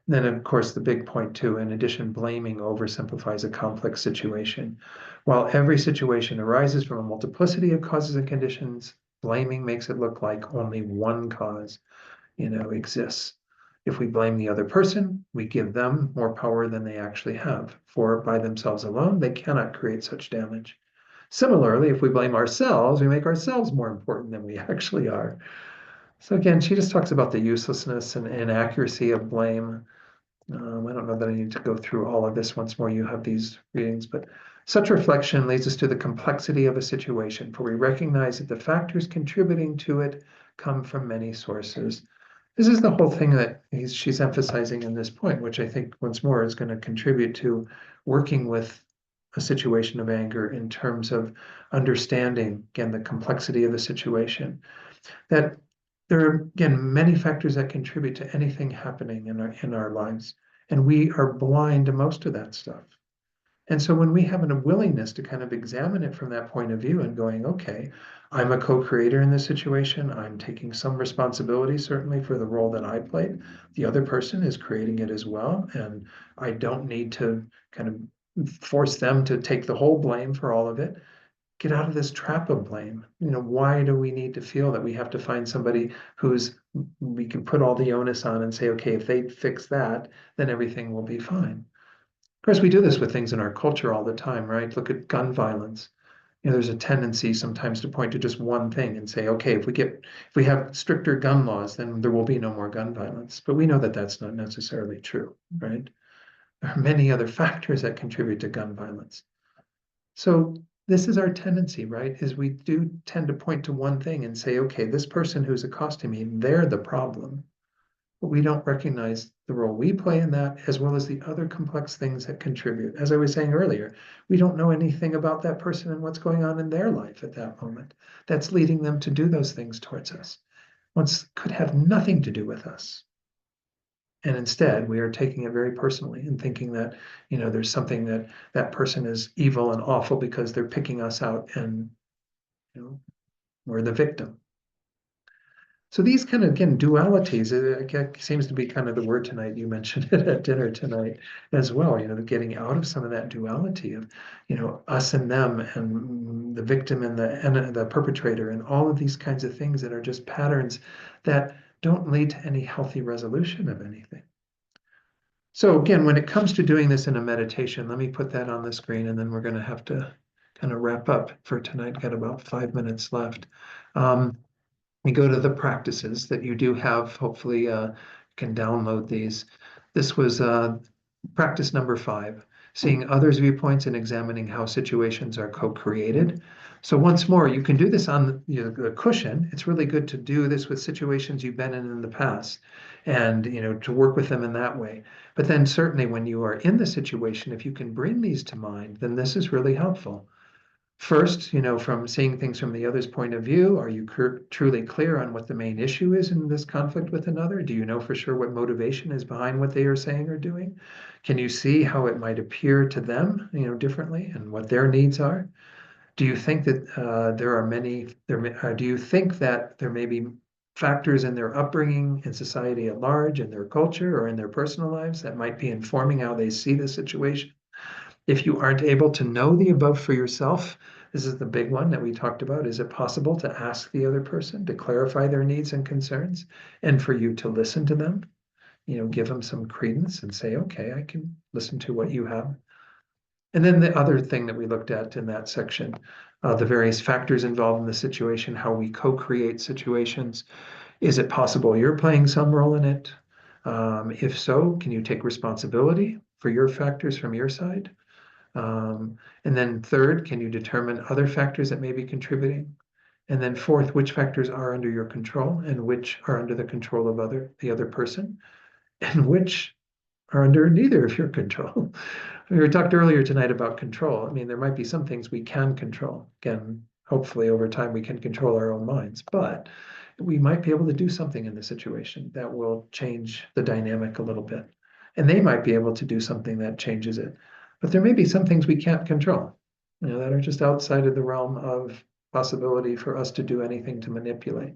Then, of course, the big point too, in addition, blaming oversimplifies a complex situation. While every situation arises from a multiplicity of causes and conditions, blaming makes it look like only one cause, exists. If we blame the other person, we give them more power than they actually have, for by themselves alone, they cannot create such damage. Similarly, if we blame ourselves, we make ourselves more important than we actually are. So again, she just talks about the uselessness and inaccuracy of blame. I don't know that I need to go through all of this once more. You have these readings, but such reflection leads us to the complexity of a situation, for we recognize that the factors contributing to it come from many sources. This is the whole thing that she's emphasizing in this point, which I think once more is going to contribute to working with a situation of anger in terms of understanding, again, the complexity of the situation. That there are, again, many factors that contribute to anything happening in our lives, and we are blind to most of that stuff. And so when we have a willingness to kind of examine it from that point of view and going, okay, I'm a co-creator in this situation. I'm taking some responsibility, certainly, for the role that I played. The other person is creating it as well. And I don't need to kind of force them to take the whole blame for all of it. Get out of this trap of blame. Why do we need to feel that we have to find somebody we can put all the onus on and say, okay, if they fix that, then everything will be fine. Of course, we do this with things in our culture all the time, right? Look at gun violence. There's a tendency sometimes to point to just one thing and say, okay, if we have stricter gun laws, then there will be no more gun violence. But we know that that's not necessarily true, right? There are many other factors that contribute to gun violence. So this is our tendency, right? Is we do tend to point to one thing and say, okay, this person who's accosting me, they're the problem. But we don't recognize the role we play in that, as well as the other complex things that contribute. As I was saying earlier, we don't know anything about that person and what's going on in their life at that moment. That's leading them to do those things towards us. Once could have nothing to do with us. And instead, we are taking it very personally and thinking that, there's something that person is evil and awful because they're picking us out and, we're the victim. So these kind of, again, dualities, it seems to be kind of the word tonight. You mentioned it at dinner tonight as well, getting out of some of that duality of, us and them and the victim and the perpetrator and all of these kinds of things that are just patterns that don't lead to any healthy resolution of anything. So again, when it comes to doing this in a meditation, let me put that on the screen and then we're going to have to kind of wrap up for tonight. Got about 5 minutes left. We go to the practices that you do have. Hopefully, you can download these. This was practice number 5, seeing others' viewpoints and examining how situations are co-created. So once more, you can do this on the cushion. It's really good to do this with situations you've been in the past and, to work with them in that way. But then certainly when you are in the situation, if you can bring these to mind, then this is really helpful. First, from seeing things from the other's point of view, are you truly clear on what the main issue is in this conflict with another? Do you know for sure what motivation is behind what they are saying or doing? Can you see how it might appear to them, differently and what their needs are? Do you think that do you think that there may be factors in their upbringing, in society at large, in their culture, or in their personal lives that might be informing how they see the situation? If you aren't able to know the above for yourself, this is the big one that we talked about. Is it possible to ask the other person to clarify their needs and concerns and for you to listen to them? Give them some credence and say, okay, I can listen to what you have. And then the other thing that we looked at in that section, the various factors involved in the situation, how we co-create situations. Is it possible you're playing some role in it? If so, can you take responsibility for your factors from your side? And then third, can you determine other factors that may be contributing? And then fourth, which factors are under your control and which are under the control of the other person, and which are under neither of your control. We talked earlier tonight about control. I mean, there might be some things we can control. Again, hopefully over time we can control our own minds, but we might be able to do something in the situation that will change the dynamic a little bit. And they might be able to do something that changes it. But there may be some things we can't control, that are just outside of the realm of possibility for us to do anything to manipulate.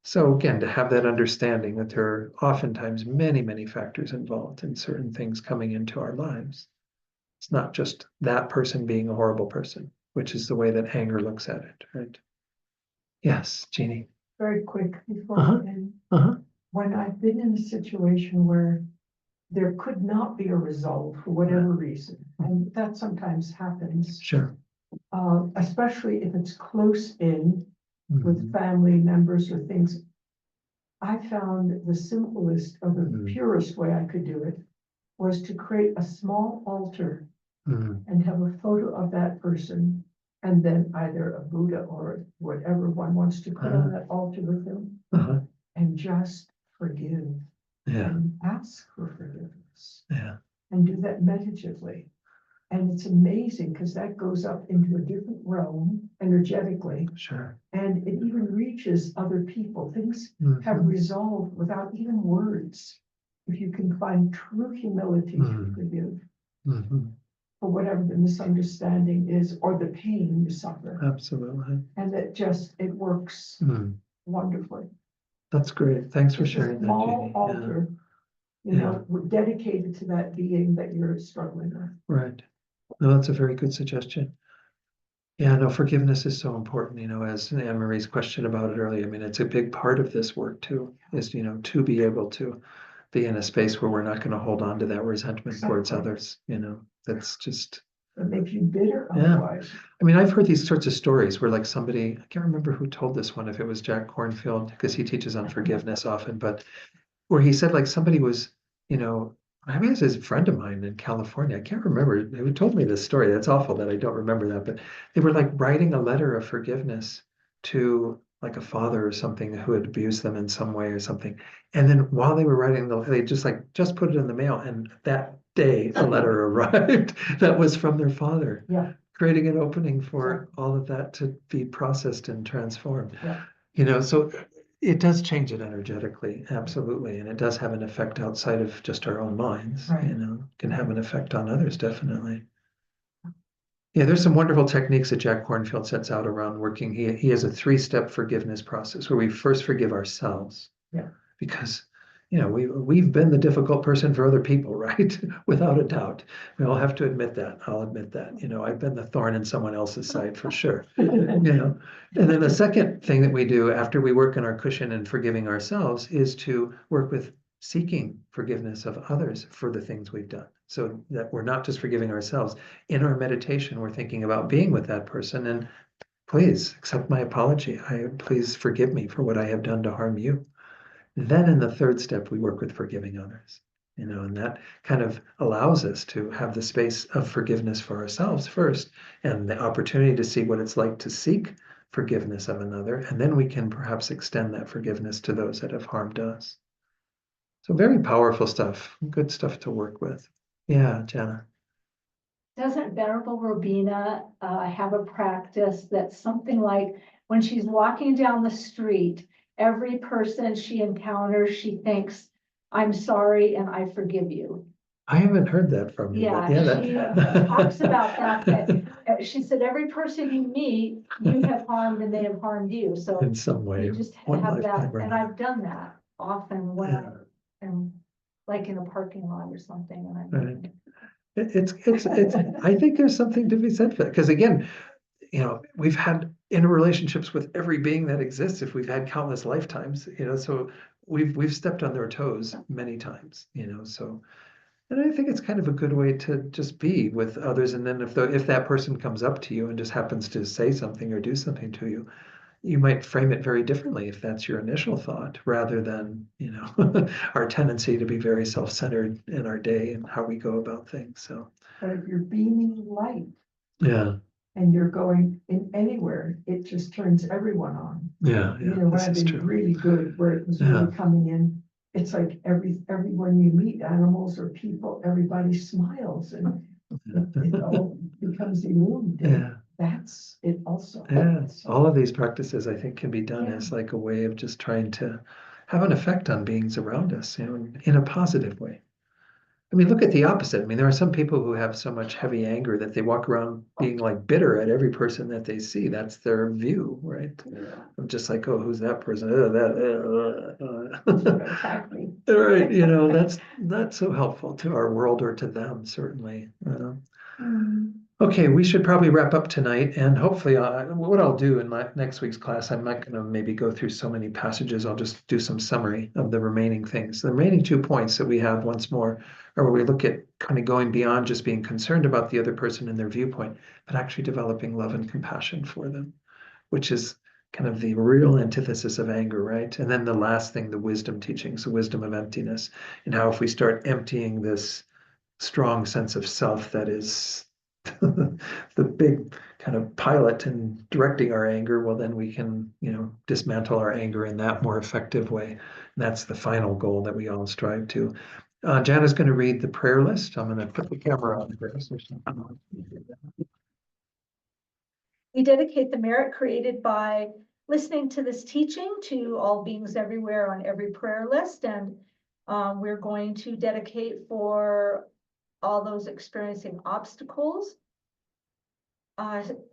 So again, to have that understanding that there are oftentimes many, many factors involved in certain things coming into our lives. It's not just that person being a horrible person, which is the way that anger looks at it, right? Yes, Jeannie. Very quick before Uh-huh. we end. Uh-huh. When I've been in a situation where there could not be a result for whatever reason, and that sometimes happens, Sure. especially if it's close in with Mhm. family members or things. I found the simplest or the Mhm. purest way I could do it was to create a small altar Mhm. and have a photo of that person, and then either a Buddha or whatever one wants to put on that altar with them, Uh-huh. and just forgive Yeah. and ask for forgiveness Yeah. and do that meditatively. And it's amazing because that goes up into a different realm energetically, Sure. and it even reaches other people. Things have Mhm. resolved without even words. If you can find true humility to forgive Mhm. for whatever the misunderstanding is or the pain you suffer. Absolutely. And that it works Mhm. wonderfully. That's great. Thanks for Just a sharing that, small Jeannie. Yeah. altar, dedicated to that being that you're struggling with. Right. No, that's a very good suggestion. Yeah, no, forgiveness is so important, as Anne Marie's question about it earlier. I mean, it's a big part of this work too, is, to be able to be in a space where we're not going to hold on to that resentment towards others, that's just. It makes you bitter Yeah. otherwise. I mean, I've heard these sorts of stories where like somebody, I can't remember who told this one, if it was Jack Kornfield, because he teaches on forgiveness often, but where he said like somebody was, maybe it was a friend of mine in California. I can't remember who told me this story. That's awful that I don't remember that, but they were like writing a letter of forgiveness to like a father or something who had abused them in some way or something. And then while they were writing they just put it in the mail, and that day a letter arrived that was from their father. Yeah. Creating an opening for all of that to be processed and transformed. Yeah. So it does change it energetically, absolutely. And it does have an effect outside of just our own minds, Right. Can have an effect on others, definitely. Yeah, there's some wonderful techniques that Jack Kornfield sets out around working. He has a 3-step forgiveness process where we first forgive ourselves. Yeah. Because, we've been the difficult person for other people, right? Without a doubt. We all have to admit that. I'll admit that. I've been the thorn in someone else's side for sure. And then the second thing that we do after we work on our cushion and forgiving ourselves is to work with seeking forgiveness of others for the things we've done. So that we're not just forgiving ourselves. In our meditation, we're thinking about being with that person and please accept my apology. Please forgive me for what I have done to harm you. Then in the third step, we work with forgiving others, and that kind of allows us to have the space of forgiveness for ourselves first and the opportunity to see what it's like to seek forgiveness of another. And then we can perhaps extend that forgiveness to those that have harmed us. So very powerful stuff, good stuff to work with. Yeah, Jana. Doesn't Venerable Robina have a practice that's something like when she's walking down the street, every person she encounters, she thinks, I'm sorry and I forgive you. I haven't heard that from you. Yeah, but she that. talks about that, she said, every person you meet, you have harmed and they have harmed you, so In some way. you just one have that, lifetime or and another. I've done that often when Yeah. I am like in a parking lot or something, and Right. It's, I think there's something to be said for that, because again, we've had interrelationships with every being that exists if we've had countless lifetimes, so we've stepped on their toes many times, so. And I think it's kind of a good way to just be with others. And then if that person comes up to you and just happens to say something or do something to you, you might frame it very differently if that's your initial thought, rather than, our tendency to be very self-centered in our day and how we go about things. So, But if you're beaming light yeah, and you're going in anywhere, it just turns everyone on. yeah, You know, when this I've is been true. really good, where it was really coming in, it's like everyone you meet, animals or people, everybody smiles and it all becomes illumined. And Yeah. that's it also. Yeah, So, all of these practices I think can be done Yeah. as like a way of just trying to have an effect on beings around us, in a positive way. I mean, look at the opposite. I mean, there are some people who have so much heavy anger that they walk around being like bitter at every person that they see. That's their view, right? I'm just like, oh, who's that person? attack me. Right, that's not so helpful to our world or to them, certainly. Okay, we should probably wrap up tonight, and hopefully, what I'll do in my next week's class, I'm not going to maybe go through so many passages. I'll just do some summary of the remaining things. The remaining 2 points that we have once more are where we look at kind of going beyond just being concerned about the other person and their viewpoint, but actually developing love and compassion for them, which is kind of the real antithesis of anger, right? And then the last thing, the wisdom teachings, the wisdom of emptiness, and how if we start emptying this strong sense of self that is the big kind of pilot and directing our anger, well, then we can, dismantle our anger in that more effective way. And that's the final goal that we all strive to. Jana's going to read the prayer list. I'm going to put the camera on first. we dedicate the merit created by listening to this teaching to all beings everywhere on every prayer list. And we're going to dedicate for all those experiencing obstacles.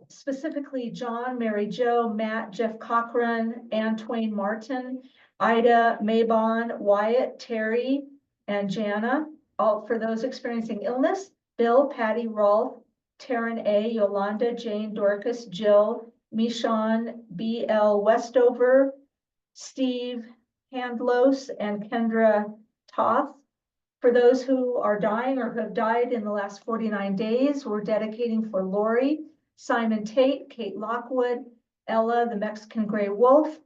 Specifically John, Mary Jo, Matt, Jeff Cochran, Ann Twain Martin, Ida, Mabon, Wyatt, Terry, and Jana. All for those experiencing illness, Bill, Patty, Rolf, Taryn A, Yolanda, Jane, Dorcas, Jill, Michon, B.L. Westover, Steve Handlos, and Kendra Toth. For those who are dying or who have died in the last 49 days, we're dedicating for Lori, Simon Tate, Kate Lockwood, Ella, the Mexican Gray Wolf,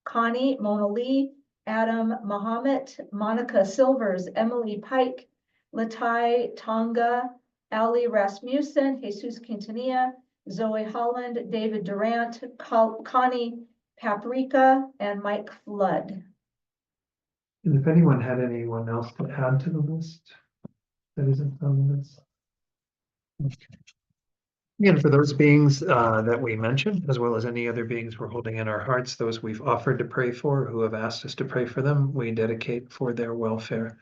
Connie, Mona Lee, Adam Muhammad, Monica Silvers, Emily Pike, Latai Tonga, Ali Rasmussen, Jesus Quintanilla, Zoe Holland, David Durant, Connie Paprika, and Mike Flood. And if anyone had anyone else to add to the list that isn't on the list. Again, for those beings that we mentioned, as well as any other beings we're holding in our hearts, those we've offered to pray for, who have asked us to pray for them, we dedicate for their welfare.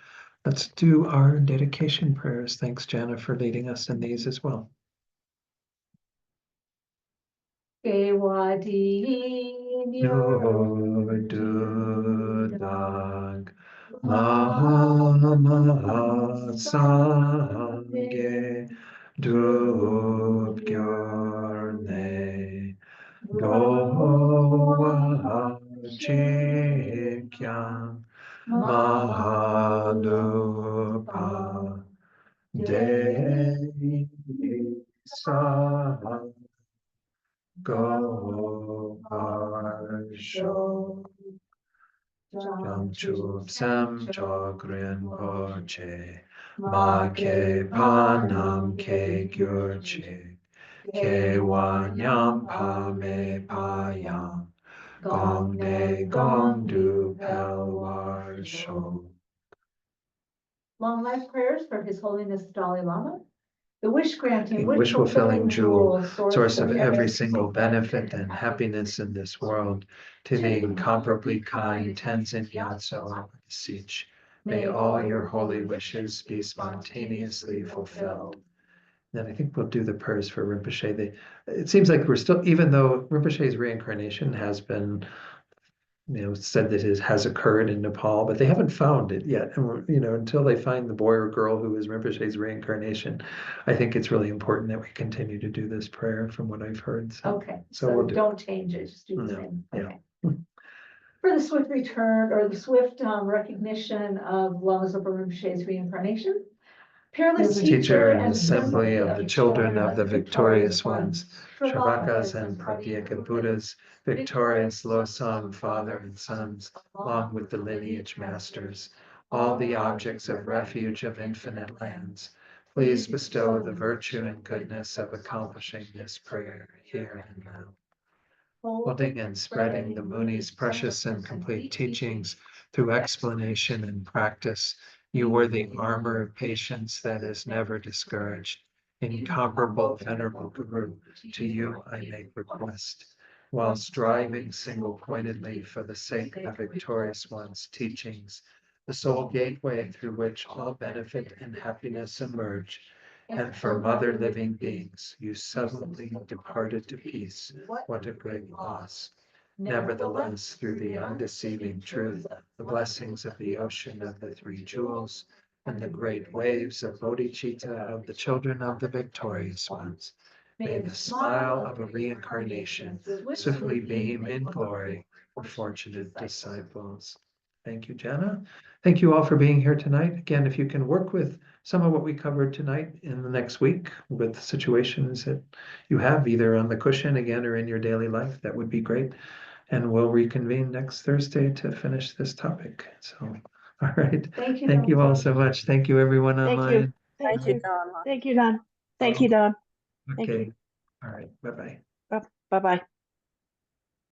Let's do our dedication prayers. Thanks, Jana, for leading us in these as well. Mahalupa Dei Sa Go Arsho Jam Chup Sam Chokrin Poche Ma Ke Panam Ke Gyurche Ke Wanyam Pa Me Payam Gong Ne Gong Du Pelwar Sho. Long life prayers for His Holiness Dalai Lama. The wish granting, wish fulfilling jewel, source of every single benefit benefit and happiness in this world, to the incomparably kind Tenzin Gyatso I beseech. May all your holy wishes be spontaneously fulfilled. Then I think we'll do the prayers for Rinpoche. It seems like we're still, even though Rinpoche's reincarnation has been, said that it has occurred in Nepal, but they haven't found it yet. And until they find the boy or girl who is Rinpoche's reincarnation, I think it's really important that we continue to do this prayer from what I've heard. Okay, So so we'll do. don't change it, just do the No, same. yeah. Okay. For the swift return or the swift recognition of Lama Zopa Rinpoche's reincarnation, peerless teacher and assembly of the children of the victorious ones, Shravakas and Pratyeka Buddhas, victorious Losam, father and sons, along with the lineage masters, all the objects of refuge of infinite lands, please bestow the virtue and goodness of accomplishing this prayer here and now. Holding and spreading the Muni's precious and complete teachings through explanation and practice, you were the armor of patience that is never discouraged. Incomparable venerable Guru, to you I make request. While striving single-pointedly for the sake of victorious one's teachings, the sole gateway through which all benefit and happiness emerge, and for mother living beings, you suddenly departed to peace. What a great loss. Nevertheless, through the undeceiving truth, the blessings of the ocean of the three jewels, and the great waves of bodhicitta of the children of the victorious ones, may the smile of a reincarnation swiftly beam in glory for fortunate disciples. Thank you, Jana. Thank you all for being here tonight. Again, if you can work with some of what we covered tonight in the next week with situations that you have either on the cushion again or in your daily life, that would be great. And we'll reconvene next Thursday to finish this topic. So, all right. Thank you. Thank you all so much. Thank you, everyone Thank online. you. Thank you. Thank you, Don. Thank you, Don. Thank Okay. you. All right. Bye-bye. Bye-bye.